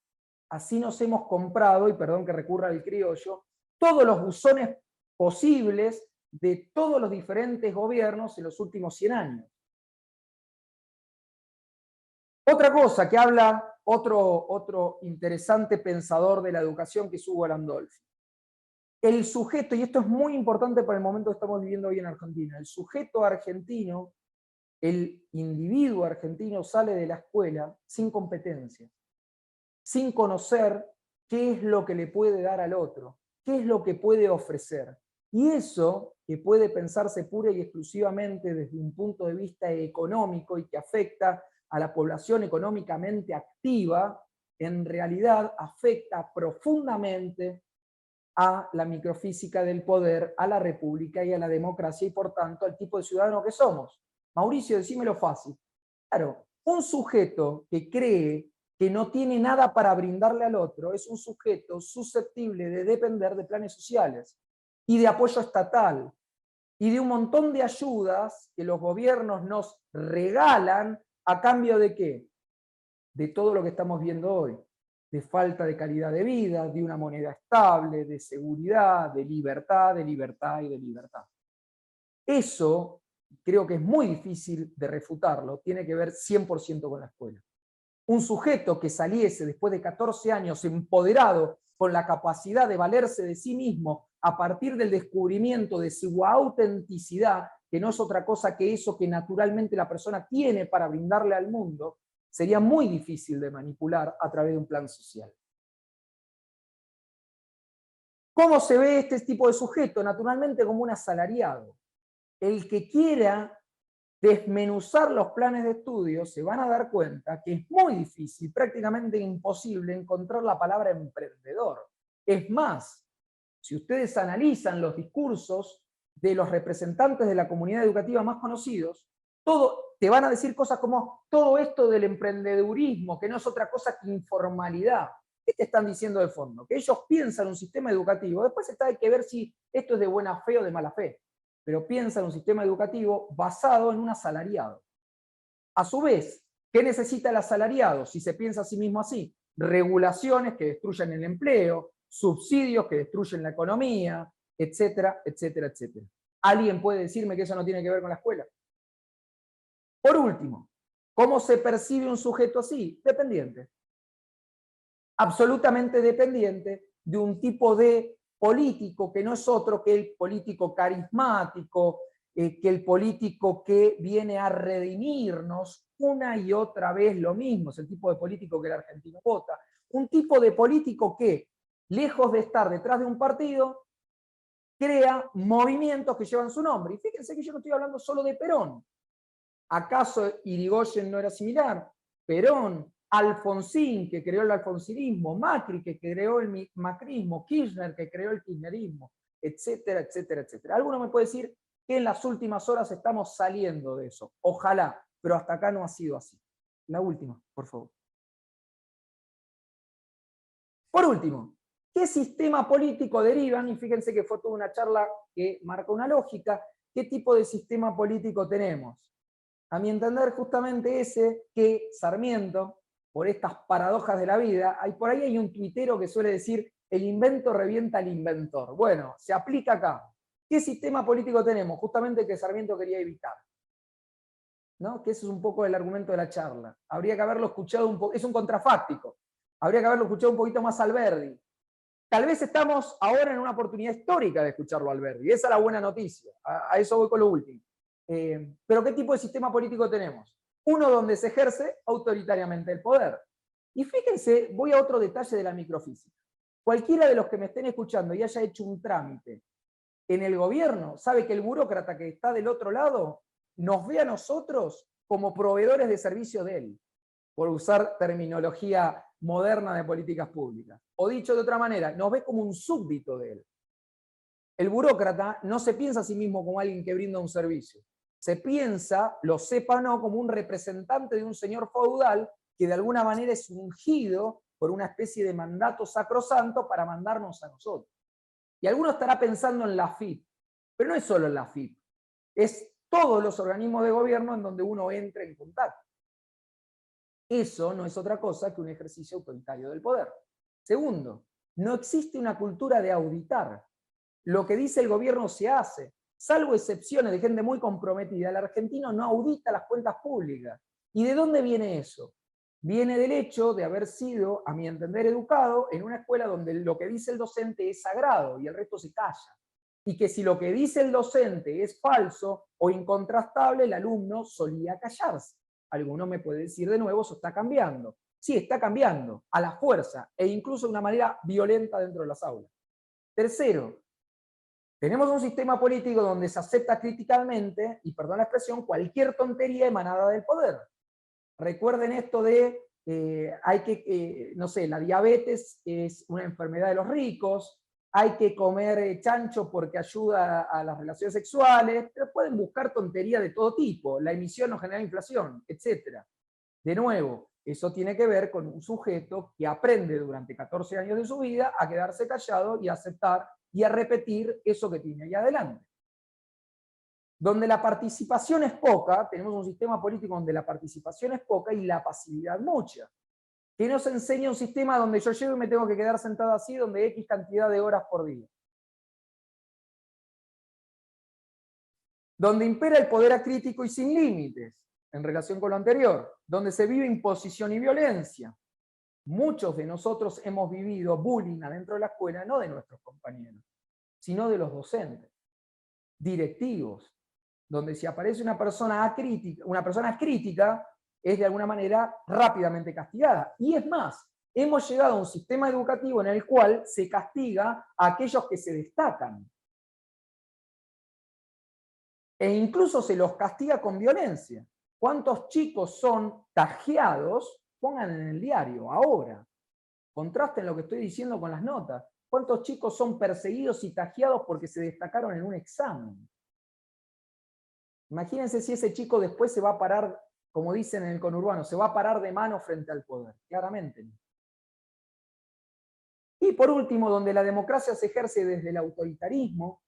Así nos hemos comprado, y perdón que recurra al criollo, todos los buzones posibles de todos los diferentes gobiernos en los últimos 100 años. Otra cosa que habla otro interesante pensador de la educación, que es Hugo Landolfi. El sujeto, y esto es muy importante para el momento que estamos viviendo hoy en Argentina, el sujeto argentino, el individuo argentino sale de la escuela sin competencia, sin conocer qué es lo que le puede dar al otro, qué es lo que puede ofrecer. Y eso, que puede pensarse pura y exclusivamente desde un punto de vista económico y que afecta a la población económicamente activa, en realidad afecta profundamente a la microfísica del poder, a la república y a la democracia, y por tanto al tipo de ciudadano que somos. Mauricio, decímelo fácil. Claro, un sujeto que cree que no tiene nada para brindarle al otro es un sujeto susceptible de depender de planes sociales y de apoyo estatal y de un montón de ayudas que los gobiernos nos regalan a cambio de ¿qué? De todo lo que estamos viendo hoy, de falta de calidad de vida, de una moneda estable, de seguridad, de libertad, de libertad y de libertad. Eso, creo que es muy difícil de refutarlo, tiene que ver 100% con la escuela. Un sujeto que saliese después de 14 años empoderado, con la capacidad de valerse de sí mismo a partir del descubrimiento de su autenticidad, que no es otra cosa que eso que naturalmente la persona tiene para brindarle al mundo, sería muy difícil de manipular a través de un plan social. ¿Cómo se ve este tipo de sujeto? Naturalmente como un asalariado. El que quiera desmenuzar los planes de estudio se van a dar cuenta que es muy difícil, prácticamente imposible, encontrar la palabra emprendedor. Es más, si ustedes analizan los discursos de los representantes de la comunidad educativa más conocidos, te van a decir cosas como todo esto del emprendedurismo, que no es otra cosa que informalidad. ¿Qué te están diciendo de fondo? Que ellos piensan un sistema educativo, después hay que ver si esto es de buena fe o de mala fe, pero piensan un sistema educativo basado en un asalariado. A su vez, ¿qué necesita el asalariado? Si se piensa a sí mismo así, regulaciones que destruyen el empleo, subsidios que destruyen la economía, etcétera, etcétera, etcétera. ¿Alguien puede decirme que eso no tiene que ver con la escuela? Por último, ¿cómo se percibe un sujeto así? Dependiente. Absolutamente dependiente de un tipo de político que no es otro que el político carismático, que el político que viene a redimirnos una y otra vez lo mismo, es el tipo de político que el argentino vota. Un tipo de político que, lejos de estar detrás de un partido, crea movimientos que llevan su nombre. Y fíjense que yo no estoy hablando solo de Perón. ¿Acaso Irigoyen no era similar? Perón, Alfonsín, que creó el alfonsinismo, Macri, que creó el macrismo, Kirchner, que creó el kirchnerismo, etcétera, etcétera, etcétera. Alguno me puede decir que en las últimas horas estamos saliendo de eso. Ojalá, pero hasta acá no ha sido así. La última, por favor. Por último, ¿qué sistema político derivan? Y fíjense que fue toda una charla que marca una lógica. ¿Qué tipo de sistema político tenemos? A mi entender, justamente ese que Sarmiento, por estas paradojas de la vida, por ahí hay un tuitero que suele decir, el invento revienta al inventor. Bueno, se aplica acá. ¿Qué sistema político tenemos? Justamente que Sarmiento quería evitar. ¿No? Que ese es un poco el argumento de la charla. Habría que haberlo escuchado un poco, es un contrafáctico. Habría que haberlo escuchado un poquito más a Alberdi. Tal vez estamos ahora en una oportunidad histórica de escucharlo a Alberdi. Esa es la buena noticia. A eso voy con lo último. Pero ¿qué tipo de sistema político tenemos? Uno donde se ejerce autoritariamente el poder. Y fíjense, voy a otro detalle de la microfísica. Cualquiera de los que me estén escuchando y haya hecho un trámite en el gobierno, sabe que el burócrata que está del otro lado nos ve a nosotros como proveedores de servicio de él, por usar terminología moderna de políticas públicas. O dicho de otra manera, nos ve como un súbdito de él. El burócrata no se piensa a sí mismo como alguien que brinda un servicio. Se piensa, lo sepa o no, como un representante de un señor feudal que de alguna manera es ungido por una especie de mandato sacrosanto para mandarnos a nosotros. Y alguno estará pensando en la AFIP, pero no es solo en la AFIP, es todos los organismos de gobierno en donde uno entra en contacto. Eso no es otra cosa que un ejercicio autoritario del poder. Segundo, no existe una cultura de auditar. Lo que dice el gobierno se hace. Salvo excepciones de gente muy comprometida, el argentino no audita las cuentas públicas. ¿Y de dónde viene eso? Viene del hecho de haber sido, a mi entender, educado en una escuela donde lo que dice el docente es sagrado y el resto se calla. Y que si lo que dice el docente es falso o incontrastable, el alumno solía callarse. Alguno me puede decir de nuevo, eso está cambiando. Sí, está cambiando, a la fuerza, e incluso de una manera violenta dentro de las aulas. Tercero, tenemos un sistema político donde se acepta críticamente, y perdón la expresión, cualquier tontería emanada del poder. Recuerden esto de, no sé, la diabetes es una enfermedad de los ricos, hay que comer chancho porque ayuda a las relaciones sexuales, pero pueden buscar tonterías de todo tipo, la emisión no genera inflación, etc. De nuevo, eso tiene que ver con un sujeto que aprende durante 14 años de su vida a quedarse callado y a aceptar y a repetir eso que tiene ahí adelante. Donde la participación es poca, tenemos un sistema político donde la participación es poca y la pasividad mucha. Que nos enseña un sistema donde yo llego y me tengo que quedar sentado así, donde X cantidad de horas por día. Donde impera el poder acrítico y sin límites, en relación con lo anterior. Donde se vive imposición y violencia. Muchos de nosotros hemos vivido bullying adentro de la escuela, no de nuestros compañeros, sino de los docentes, directivos, donde si aparece una persona crítica, es de alguna manera rápidamente castigada. Y es más, hemos llegado a un sistema educativo en el cual se castiga a aquellos que se destacan. E incluso se los castiga con violencia. ¿Cuántos chicos son tajeados? Pongan en el diario, ahora. Contrasten lo que estoy diciendo con las notas. ¿Cuántos chicos son perseguidos y tajeados porque se destacaron en un examen? Imagínense si ese chico después se va a parar, como dicen en el conurbano, se va a parar de mano frente al poder. Claramente no. Y por último, donde la democracia se ejerce desde el autoritarismo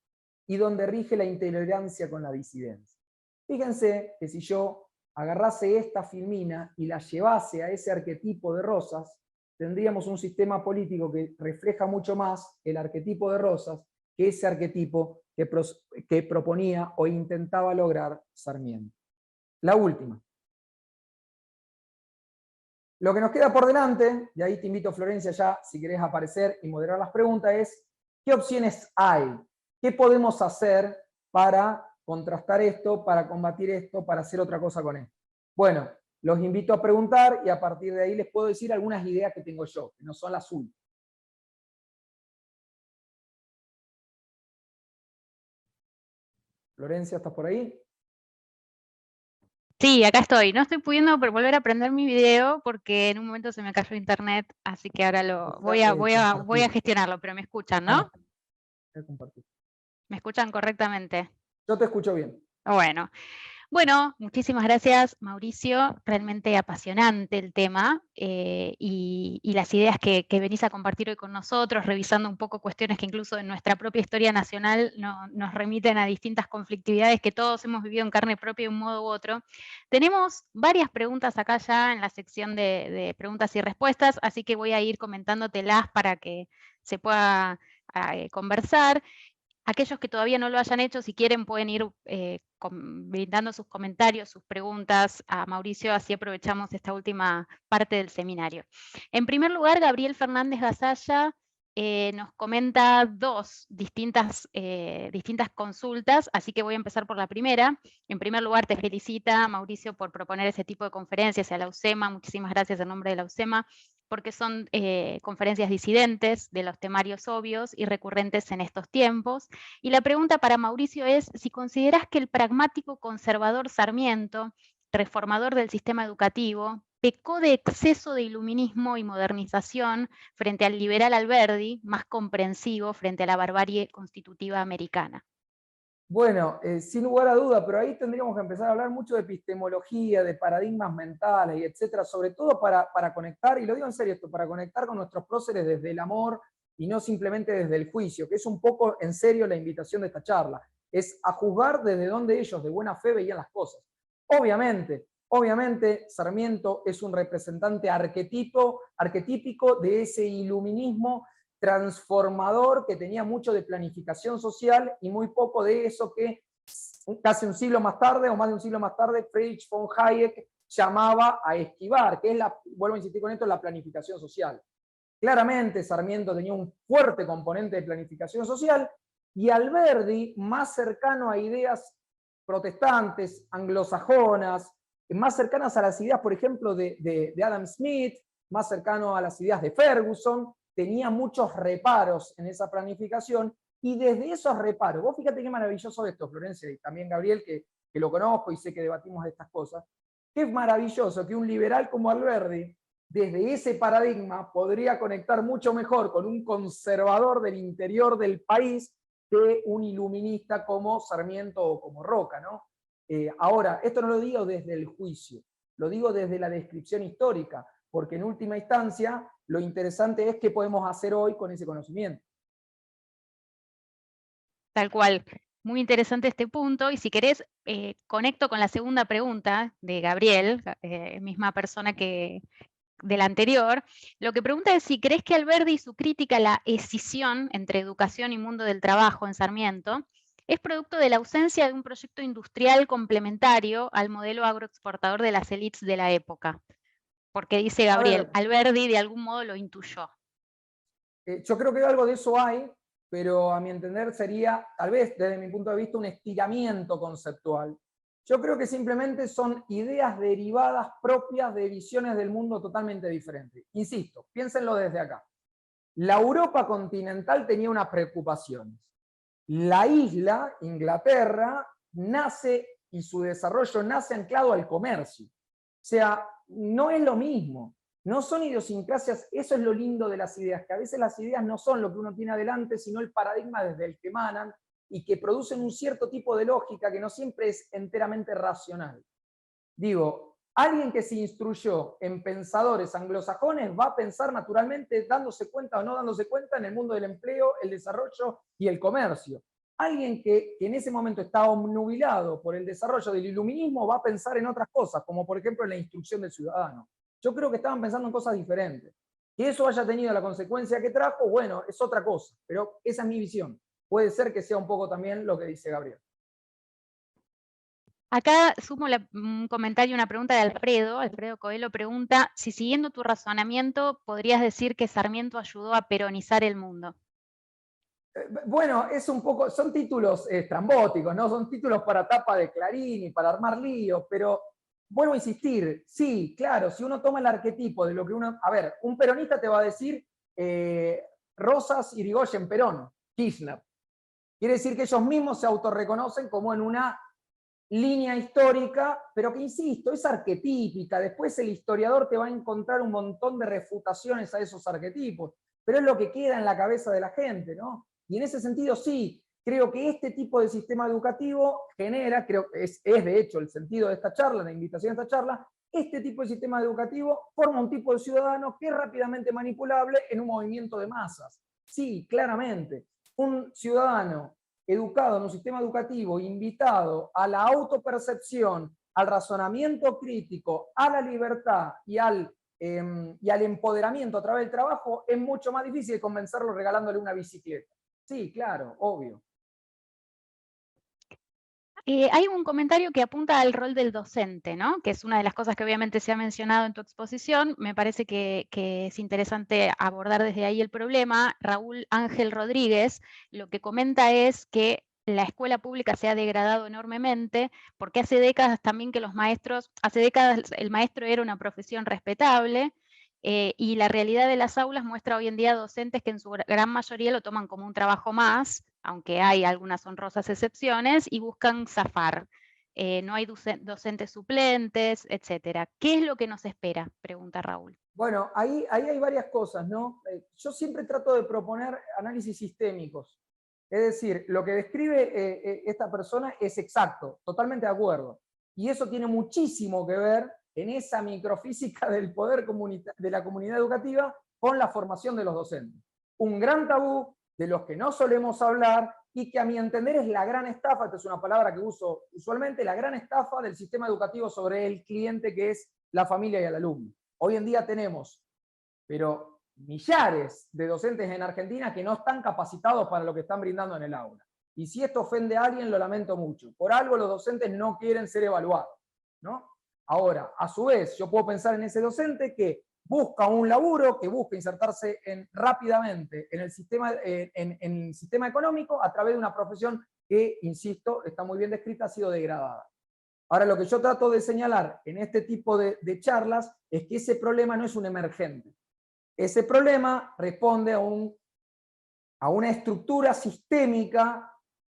y donde rige la intolerancia con la disidencia. Fíjense que si yo agarrase esta filmina y la llevase a ese arquetipo de Rosas, tendríamos un sistema político que refleja mucho más el arquetipo de Rosas que ese arquetipo que proponía o intentaba lograr Sarmiento. La última. Lo que nos queda por delante, y ahí te invito, Florencia, ya si querés aparecer y moderar las preguntas, es ¿qué opciones hay? ¿Qué podemos hacer para contrastar esto, para combatir esto, para hacer otra cosa con esto? Bueno, los invito a preguntar y a partir de ahí les puedo decir algunas ideas que tengo yo, que no son las suyas. Florencia, ¿estás por ahí? Sí, acá estoy. No estoy pudiendo volver a prender mi video porque en un momento se me cayó internet, así que ahora voy a gestionarlo, pero me escuchan, ¿no? ¿Me escuchan correctamente? Yo te escucho bien. Bueno, muchísimas gracias, Mauricio. Realmente apasionante el tema y las ideas que venís a compartir hoy con nosotros, revisando un poco cuestiones que incluso en nuestra propia historia nacional nos remiten a distintas conflictividades que todos hemos vivido en carne propia de un modo u otro. Tenemos varias preguntas acá ya en la sección de preguntas y respuestas, así que voy a ir comentándotelas para que se pueda conversar. Aquellos que todavía no lo hayan hecho, si quieren pueden ir brindando sus comentarios, sus preguntas a Mauricio, así aprovechamos esta última parte del seminario. En primer lugar, Gabriel Fernández Gasalla nos comenta dos distintas consultas, así que voy a empezar por la primera. En primer lugar, te felicita, Mauricio, por proponer ese tipo de conferencias a la UCEMA. Muchísimas gracias en nombre de la UCEMA, porque son conferencias disidentes de los temarios obvios y recurrentes en estos tiempos. Y la pregunta para Mauricio es si consideras que el pragmático conservador Sarmiento, reformador del sistema educativo, pecó de exceso de iluminismo y modernización frente al liberal Alberdi, más comprensivo frente a la barbarie constitutiva americana. Bueno, sin lugar a duda, pero ahí tendríamos que empezar a hablar mucho de epistemología, de paradigmas mentales, y etcétera, sobre todo para conectar, y lo digo en serio esto, para conectar con nuestros próceres desde el amor y no simplemente desde el juicio, que es un poco en serio la invitación de esta charla, es a juzgar desde donde ellos de buena fe veían las cosas. Obviamente, Sarmiento es un representante arquetípico de ese iluminismo transformador que tenía mucho de planificación social y muy poco de eso que casi un siglo más tarde o más de un siglo más tarde Friedrich von Hayek llamaba a esquivar, que es vuelvo a insistir con esto, la planificación social. Claramente Sarmiento tenía un fuerte componente de planificación social y Alberdi, más cercano a ideas protestantes, anglosajonas, más cercanas a las ideas, por ejemplo, de Adam Smith, más cercano a las ideas de Ferguson, tenía muchos reparos en esa planificación, y desde esos reparos, vos fíjate qué maravilloso esto, Florencia, y también Gabriel, que lo conozco y sé que debatimos de estas cosas, qué maravilloso que un liberal como Alberdi, desde ese paradigma, podría conectar mucho mejor con un conservador del interior del país que un iluminista como Sarmiento o como Roca, ¿no? Ahora, esto no lo digo desde el juicio, lo digo desde la descripción histórica, porque en última instancia lo interesante es qué podemos hacer hoy con ese conocimiento. Tal cual. Muy interesante este punto, y si querés, conecto con la segunda pregunta de Gabriel, misma persona que de la anterior. Lo que pregunta es si crees que Alberdi y su crítica a la escisión entre educación y mundo del trabajo en Sarmiento es producto de la ausencia de un proyecto industrial complementario al modelo agroexportador de las élites de la época. Porque dice Gabriel, Alberdi de algún modo lo intuyó. Yo creo que algo de eso hay, pero a mi entender sería, tal vez desde mi punto de vista, un estiramiento conceptual. Yo creo que simplemente son ideas derivadas propias de visiones del mundo totalmente diferentes. Insisto, piénsenlo desde acá. La Europa continental tenía unas preocupaciones. La isla, Inglaterra, nace y su desarrollo nace anclado al comercio. O sea, no es lo mismo. No son idiosincrasias, eso es lo lindo de las ideas, que a veces las ideas no son lo que uno tiene adelante, sino el paradigma desde el que emanan y que producen un cierto tipo de lógica que no siempre es enteramente racional. Digo, alguien que se instruyó en pensadores anglosajones va a pensar naturalmente dándose cuenta o no dándose cuenta en el mundo del empleo, el desarrollo y el comercio. Alguien que en ese momento está obnubilado por el desarrollo del iluminismo va a pensar en otras cosas, como por ejemplo en la instrucción del ciudadano. Yo creo que estaban pensando en cosas diferentes. Que eso haya tenido la consecuencia que trajo, bueno, es otra cosa, pero esa es mi visión. Puede ser que sea un poco también lo que dice Gabriel. Acá sumo un comentario, una pregunta de Alfredo. Alfredo Coelho pregunta si, siguiendo tu razonamiento, podrías decir que Sarmiento ayudó a peronizar el mundo. Bueno, es un poco, son títulos estrambóticos, ¿no? Son títulos para tapa de Clarín y para armar líos, pero vuelvo a insistir, sí, claro, si uno toma el arquetipo de lo que uno... A ver, un peronista te va a decir Rosas, Irigoyen, Perón, Kirchner. Quiere decir que ellos mismos se autorreconocen como en una línea histórica, pero que, insisto, es arquetípica. Después el historiador te va a encontrar un montón de refutaciones a esos arquetipos, pero es lo que queda en la cabeza de la gente, ¿no? Y en ese sentido, sí, creo que este tipo de sistema educativo genera, creo que es de hecho el sentido de esta charla, la invitación a esta charla, este tipo de sistema educativo forma un tipo de ciudadano que es rápidamente manipulable en un movimiento de masas. Sí, claramente. Un ciudadano educado en un sistema educativo, invitado a la autopercepción, al razonamiento crítico, a la libertad y al empoderamiento a través del trabajo, es mucho más difícil convencerlo regalándole una bicicleta. Sí, claro, obvio. Hay un comentario que apunta al rol del docente, ¿no? Que es una de las cosas que obviamente se ha mencionado en tu exposición. Me parece que es interesante abordar desde ahí el problema. Raúl Ángel Rodríguez lo que comenta es que la escuela pública se ha degradado enormemente, porque hace décadas también que los maestros, hace décadas el maestro era una profesión respetable, y la realidad de las aulas muestra hoy en día docentes que en su gran mayoría lo toman como un trabajo más, aunque hay algunas honrosas excepciones, y buscan zafar. No hay docentes suplentes, etcétera. ¿Qué es lo que nos espera? Pregunta Raúl. Bueno, ahí hay varias cosas, ¿no? Yo siempre trato de proponer análisis sistémicos. Es decir, lo que describe esta persona es exacto, totalmente de acuerdo. Y eso tiene muchísimo que ver en esa microfísica del poder de la comunidad educativa con la formación de los docentes. Un gran tabú de los que no solemos hablar y que a mi entender es la gran estafa, esta es una palabra que uso usualmente, la gran estafa del sistema educativo sobre el cliente que es la familia y el alumno. Hoy en día tenemos, pero millares de docentes en Argentina que no están capacitados para lo que están brindando en el aula. Y si esto ofende a alguien, lo lamento mucho. Por algo los docentes no quieren ser evaluados, ¿no? Ahora, a su vez, yo puedo pensar en ese docente que busca un laburo, que busca insertarse rápidamente en el sistema económico a través de una profesión que, insisto, está muy bien descrita, ha sido degradada. Ahora, lo que yo trato de señalar en este tipo de charlas es que ese problema no es un emergente. Ese problema responde a una estructura sistémica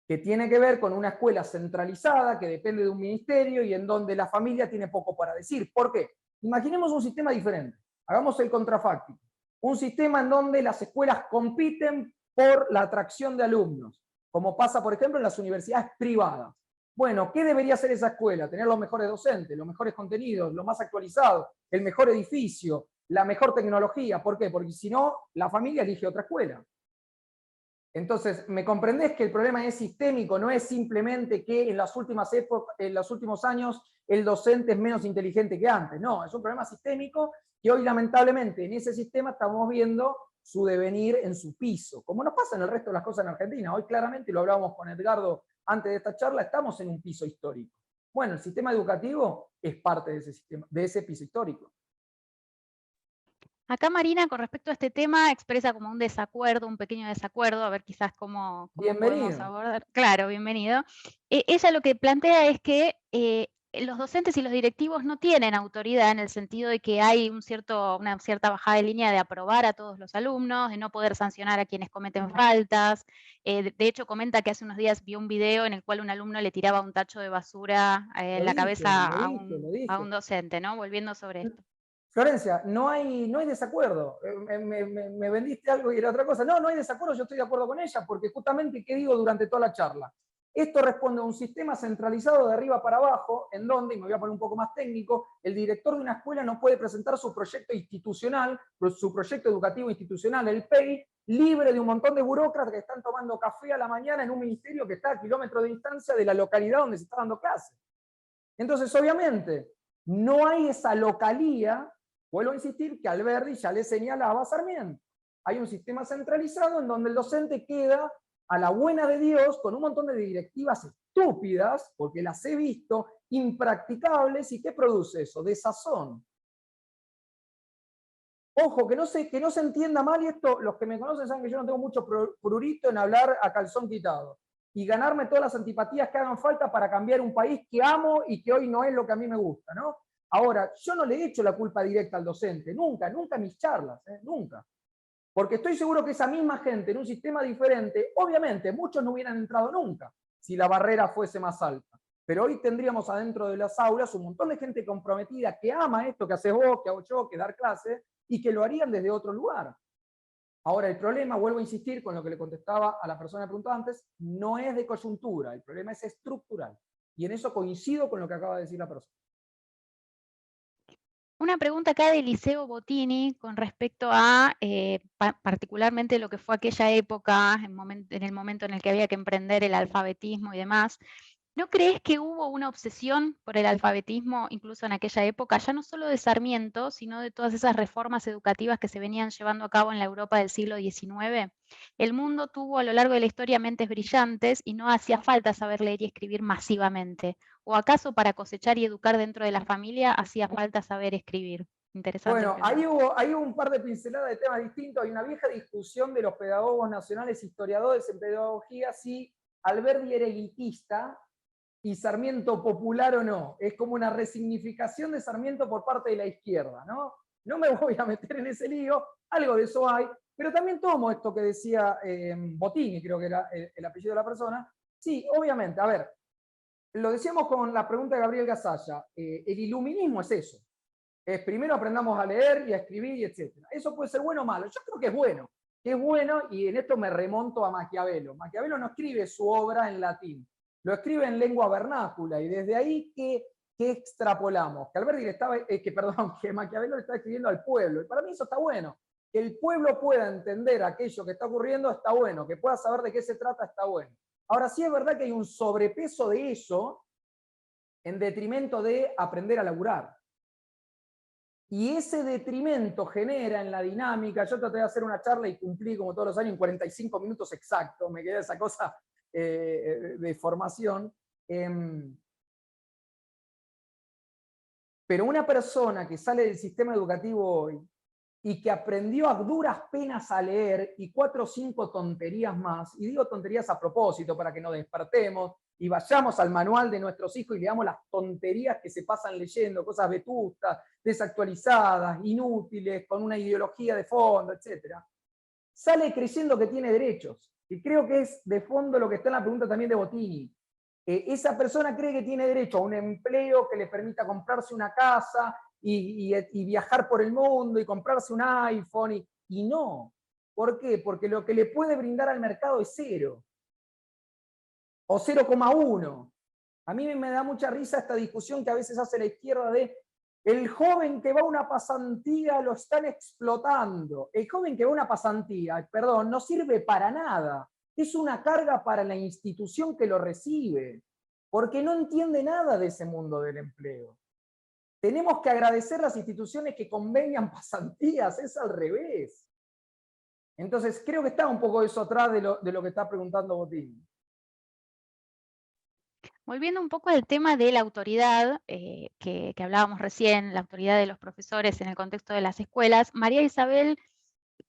que tiene que ver con una escuela centralizada que depende de un ministerio y en donde la familia tiene poco para decir. ¿Por qué? Imaginemos un sistema diferente. Hagamos el contrafáctico. Un sistema en donde las escuelas compiten por la atracción de alumnos, como pasa, por ejemplo, en las universidades privadas. Bueno, ¿qué debería hacer esa escuela? Tener los mejores docentes, los mejores contenidos, lo más actualizado, el mejor edificio, la mejor tecnología. ¿Por qué? Porque si no, la familia elige otra escuela. Entonces, ¿me comprendés que el problema es sistémico? No es simplemente que en los últimos años el docente es menos inteligente que antes. No, es un problema sistémico que hoy lamentablemente en ese sistema estamos viendo su devenir en su piso, como nos pasa en el resto de las cosas en Argentina. Hoy claramente, y lo hablábamos con Edgardo antes de esta charla, estamos en un piso histórico. Bueno, el sistema educativo es parte de ese piso histórico. Acá Marina, con respecto a este tema, expresa como un desacuerdo, un pequeño desacuerdo, a ver quizás cómo podemos Bienvenido. abordar. Claro, bienvenido. Ella lo que plantea es que los docentes y los directivos no tienen autoridad en el sentido de que hay una cierta bajada de línea de aprobar a todos los alumnos, de no poder sancionar a quienes cometen faltas. De hecho, comenta que hace unos días vio un video en el cual un alumno le tiraba un tacho de basura en la cabeza Lo a dije. un docente, ¿no? Volviendo sobre esto. Florencia, no hay desacuerdo. Me vendiste algo y era otra cosa. No hay desacuerdo, yo estoy de acuerdo con ella, porque justamente, ¿qué digo durante toda la charla? Esto responde a un sistema centralizado de arriba para abajo, en donde, y me voy a poner un poco más técnico, el director de una escuela no puede presentar su proyecto institucional, su proyecto educativo institucional, el PEI, libre de un montón de burócratas que están tomando café a la mañana en un ministerio que está a kilómetros de distancia de la localidad donde se está dando clase. Entonces, obviamente, no hay esa localía. Vuelvo a insistir que Alberdi ya le señalaba a Sarmiento. Hay un sistema centralizado en donde el docente queda a la buena de Dios con un montón de directivas estúpidas, porque las he visto, impracticables, ¿y qué produce eso? Desazón. Ojo, que no se entienda mal, y esto, los que me conocen saben que yo no tengo mucho prurito en hablar a calzón quitado y ganarme todas las antipatías que hagan falta para cambiar un país que amo y que hoy no es lo que a mí me gusta, ¿no? Ahora, yo no le he hecho la culpa directa al docente, nunca en mis charlas, nunca. Porque estoy seguro que esa misma gente en un sistema diferente, obviamente, muchos no hubieran entrado nunca si la barrera fuese más alta. Pero hoy tendríamos adentro de las aulas un montón de gente comprometida que ama esto que haces vos, que hago yo, que dar clase, y que lo harían desde otro lugar. Ahora, el problema, vuelvo a insistir con lo que le contestaba a la persona que preguntó antes, no es de coyuntura, el problema es estructural. Y en eso coincido con lo que acaba de decir la persona. Una pregunta acá de Eliseo Bottini con respecto a particularmente lo que fue aquella época, en el momento en el que había que emprender el alfabetismo y demás. ¿No crees que hubo una obsesión por el alfabetismo incluso en aquella época, ya no solo de Sarmiento, sino de todas esas reformas educativas que se venían llevando a cabo en la Europa del siglo XIX? El mundo tuvo a lo largo de la historia mentes brillantes y no hacía falta saber leer y escribir masivamente. ¿O acaso para cosechar y educar dentro de la familia hacía falta saber escribir? Interesante Bueno, pregunta. ahí hubo un par de pinceladas de temas distintos. Hay una vieja discusión de los pedagogos nacionales, historiadores en pedagogía, si Alberdi era elitista y Sarmiento popular o no. Es como una resignificación de Sarmiento por parte de la izquierda, ¿no? No me voy a meter en ese lío, algo de eso hay, pero también tomo esto que decía Bottini, creo que era el apellido de la persona. Sí, obviamente, a ver, lo decíamos con la pregunta de Gabriel Gasalla, el iluminismo es eso. Es primero aprendamos a leer y a escribir, etc. Eso puede ser bueno o malo. Yo creo que es bueno, y en esto me remonto a Maquiavelo. Maquiavelo no escribe su obra en latín, lo escribe en lengua vernácula, y desde ahí, ¿qué extrapolamos? Que Alberti que Maquiavelo le está escribiendo al pueblo, y para mí eso está bueno. Que el pueblo pueda entender aquello que está ocurriendo está bueno, que pueda saber de qué se trata está bueno. Ahora, sí es verdad que hay un sobrepeso de eso en detrimento de aprender a laburar. Y ese detrimento genera en la dinámica, yo traté de hacer una charla y cumplí como todos los años en 45 minutos exactos, me quedé esa cosa de formación. Pero una persona que sale del sistema educativo hoy y que aprendió a duras penas a leer y 4 o 5 tonterías más, y digo tonterías a propósito para que nos despertemos y vayamos al manual de nuestros hijos y leamos las tonterías que se pasan leyendo, cosas vetustas, desactualizadas, inútiles, con una ideología de fondo, etc. Sale creyendo que tiene derechos. Y creo que es de fondo lo que está en la pregunta también de Bottini. Esa persona cree que tiene derecho a un empleo que le permita comprarse una casa y viajar por el mundo y comprarse un iPhone, y no. ¿Por qué? Porque lo que le puede brindar al mercado es 0 o 0,1. A mí me da mucha risa esta discusión que a veces hace la izquierda de el joven que va a una pasantía lo están explotando. El joven que va a una pasantía, perdón, no sirve para nada. Es una carga para la institución que lo recibe, porque no entiende nada de ese mundo del empleo. Tenemos que agradecer las instituciones que convenian pasantías, es al revés. Entonces, creo que está un poco eso atrás de lo que está preguntando Bottini. Volviendo un poco al tema de la autoridad, que hablábamos recién, la autoridad de los profesores en el contexto de las escuelas, María Isabel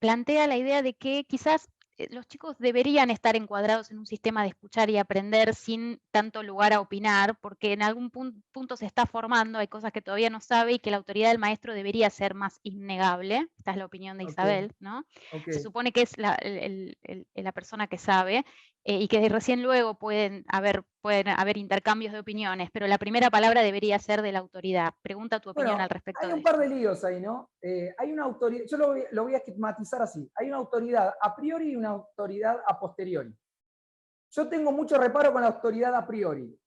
plantea la idea de que quizás los chicos deberían estar encuadrados en un sistema de escuchar y aprender sin tanto lugar a opinar, porque en algún punto se está formando, hay cosas que todavía no sabe y que la autoridad del maestro debería ser más innegable. Esta es la opinión de Ok, Isabel, ¿no? ok. Se supone que es la persona que sabe y que recién luego pueden haber intercambios de opiniones, pero la primera palabra debería ser de la autoridad. Pregunta tu opinión Bueno, al respecto hay de un par esto. de líos ahí, ¿no? Hay una autoridad, yo lo voy a esquematizar así. Hay una autoridad a priori y una autoridad a posteriori. Yo tengo mucho reparo con la autoridad a priori.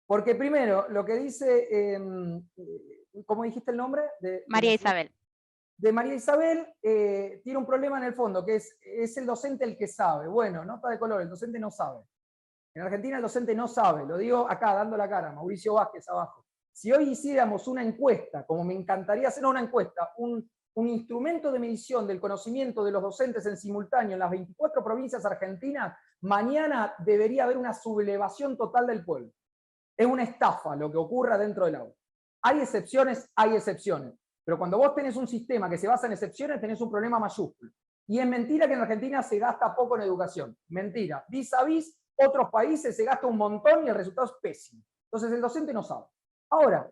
Porque primero, lo que dice, ¿cómo dijiste el nombre? María Isabel. De María Isabel, tiene un problema en el fondo, que es el docente el que sabe. Bueno, nota de color, el docente no sabe. En Argentina el docente no sabe, lo digo acá, dando la cara, Mauricio Vázquez abajo. Si hoy hiciéramos una encuesta, como me encantaría hacer una encuesta, un instrumento de medición del conocimiento de los docentes en simultáneo en las 24 provincias argentinas, mañana debería haber una sublevación total del pueblo. Es una estafa lo que ocurra dentro del aula. Hay excepciones. Pero cuando vos tenés un sistema que se basa en excepciones, tenés un problema mayúsculo. Y es mentira que en Argentina se gasta poco en educación. Mentira. Vis a vis, otros países se gasta un montón y el resultado es pésimo. Entonces el docente no sabe. Ahora,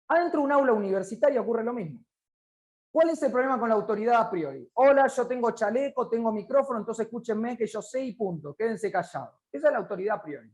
adentro de un aula universitaria ocurre lo mismo. ¿Cuál es el problema con la autoridad a priori? Hola, yo tengo chaleco, tengo micrófono, entonces escúchenme que yo sé y punto. Quédense callados. Esa es la autoridad a priori.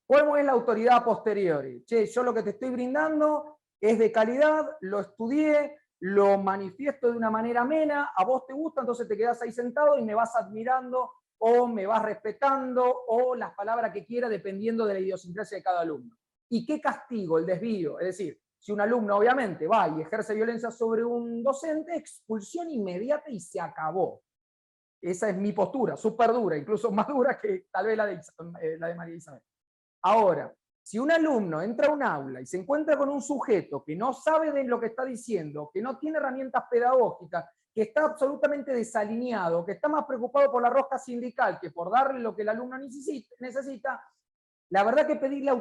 ¿Cómo es la autoridad a posteriori? Che, yo lo que te estoy brindando es de calidad, lo estudié, lo manifiesto de una manera amena, a vos te gusta, entonces te quedás ahí sentado y me vas admirando o me vas respetando o las palabras que quiera dependiendo de la idiosincrasia de cada alumno. ¿Y qué castigo? El desvío. Es decir, si un alumno obviamente va y ejerce violencia sobre un docente, expulsión inmediata y se acabó. Esa es mi postura, súper dura, incluso más dura que tal vez la de María Isabel. Ahora, si un alumno entra a un aula y se encuentra con un sujeto que no sabe de lo que está diciendo, que no tiene herramientas pedagógicas, que está absolutamente desalineado, que está más preocupado por la rosca sindical que por darle lo que el alumno necesita, la verdad que pedirle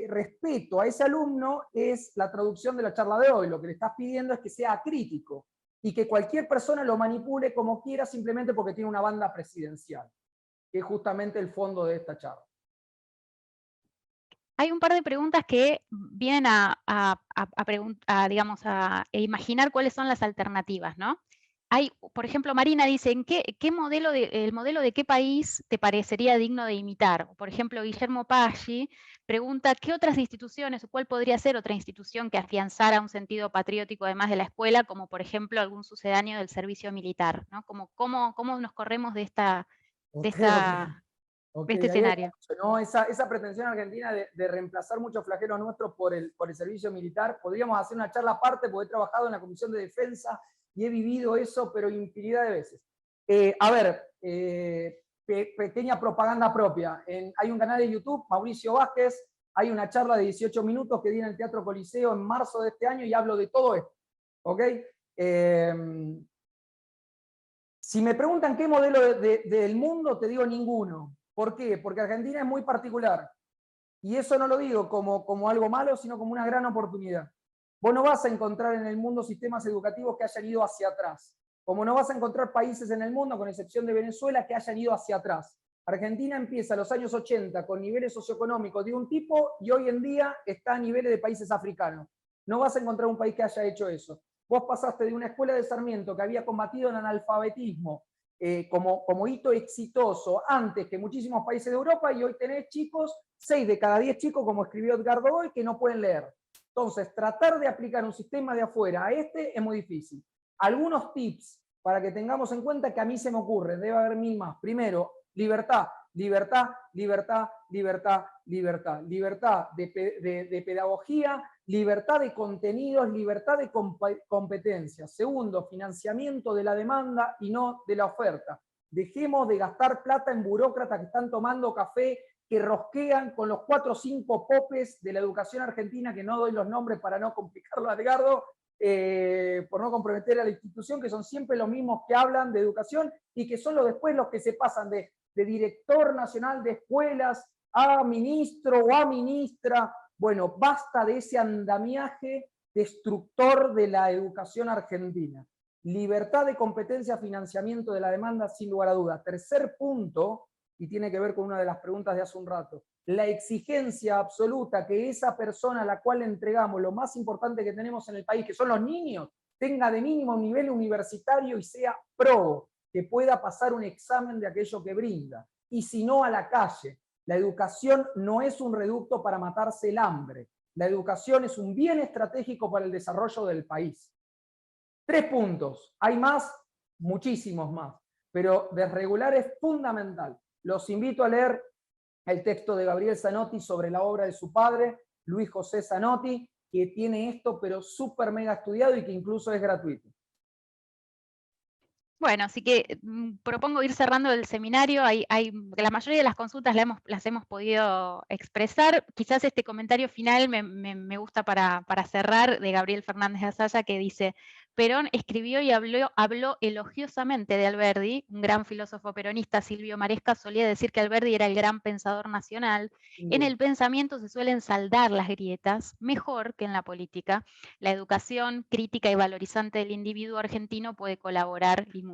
respeto a ese alumno es la traducción de la charla de hoy. Lo que le estás pidiendo es que sea crítico y que cualquier persona lo manipule como quiera simplemente porque tiene una banda presidencial, que es justamente el fondo de esta charla. Hay un par de preguntas que vienen digamos, a imaginar cuáles son las alternativas, ¿no? Hay, por ejemplo, Marina dice, el modelo de qué país te parecería digno de imitar? Por ejemplo, Guillermo Paggi pregunta, ¿qué otras instituciones o cuál podría ser otra institución que afianzara un sentido patriótico además de la escuela, como por ejemplo algún sucedáneo del servicio militar, ¿no? ¿Cómo nos corremos de Ok. este Ahí hay escenario? mucho, ¿no? Esa pretensión argentina de reemplazar muchos flagelos nuestros por el servicio militar. Podríamos hacer una charla aparte porque he trabajado en la Comisión de Defensa y he vivido eso, pero infinidad de veces. A ver, pequeña propaganda propia. Hay un canal de YouTube, Mauricio Vázquez, hay una charla de 18 minutos que di en el Teatro Coliseo en marzo de este año y hablo de todo esto. ¿Ok? Si me preguntan qué modelo del mundo, te digo ninguno. ¿Por qué? Porque Argentina es muy particular. Y eso no lo digo como algo malo, sino como una gran oportunidad. Vos no vas a encontrar en el mundo sistemas educativos que hayan ido hacia atrás. Como no vas a encontrar países en el mundo, con excepción de Venezuela, que hayan ido hacia atrás. Argentina empieza en los años 80 con niveles socioeconómicos de un tipo y hoy en día está a niveles de países africanos. No vas a encontrar un país que haya hecho eso. Vos pasaste de una escuela de Sarmiento que había combatido el analfabetismo como hito exitoso antes que muchísimos países de Europa y hoy tenés chicos, 6 de cada 10 chicos, como escribió Edgardo Goy, que no pueden leer. Entonces, tratar de aplicar un sistema de afuera a este es muy difícil. Algunos tips para que tengamos en cuenta que a mí se me ocurre, debe haber mil más. Primero, libertad, libertad, libertad, libertad, libertad. Libertad de pedagogía, libertad de contenidos, libertad de competencias. Segundo, financiamiento de la demanda y no de la oferta. Dejemos de gastar plata en burócratas que están tomando café, que rosquean con los 4 o 5 popes de la educación argentina, que no doy los nombres para no complicarlo a Edgardo, por no comprometer a la institución, que son siempre los mismos que hablan de educación y que son después los que se pasan de director nacional de escuelas a ministro o a ministra. Bueno, basta de ese andamiaje destructor de la educación argentina. Libertad de competencia, financiamiento de la demanda, sin lugar a dudas. Tercer punto, y tiene que ver con una de las preguntas de hace un rato, la exigencia absoluta que esa persona a la cual le entregamos lo más importante que tenemos en el país, que son los niños, tenga de mínimo un nivel universitario y sea probo, que pueda pasar un examen de aquello que brinda. Y si no, a la calle. La educación no es un reducto para matarse el hambre. La educación es un bien estratégico para el desarrollo del país. 3 puntos. Hay más, muchísimos más. Pero desregular es fundamental. Los invito a leer el texto de Gabriel Zanotti sobre la obra de su padre, Luis José Zanotti, que tiene esto, pero súper mega estudiado y que incluso es gratuito. Bueno, así que propongo ir cerrando el seminario. La mayoría de las consultas las hemos podido expresar. Quizás este comentario final me gusta para cerrar, de Gabriel Fernández de Azaya, que dice: Perón escribió y habló elogiosamente de Alberdi. Un gran filósofo peronista, Silvio Maresca, solía decir que Alberdi era el gran pensador nacional. En el pensamiento se suelen saldar las grietas, mejor que en la política. La educación crítica y valorizante del individuo argentino puede colaborar y mucho.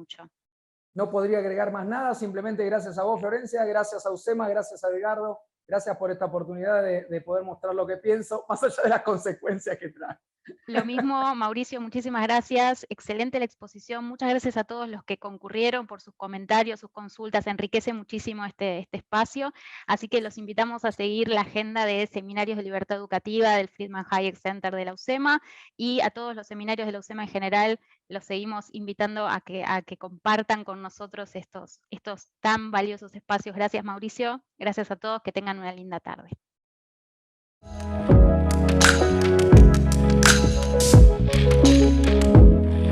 No podría agregar más nada, simplemente gracias a vos, Florencia, gracias a Usema, gracias a Edgardo, gracias por esta oportunidad de poder mostrar lo que pienso, más allá de las consecuencias que trae. Lo mismo, Mauricio, muchísimas gracias. Excelente la exposición. Muchas gracias a todos los que concurrieron por sus comentarios, sus consultas. Enriquece muchísimo este espacio. Así que los invitamos a seguir la agenda de seminarios de libertad educativa del Friedman Hayek Center de la UCEMA, y a todos los seminarios de la UCEMA en general los seguimos invitando a que compartan con nosotros estos tan valiosos espacios. Gracias, Mauricio. Gracias a todos. Que tengan una linda tarde.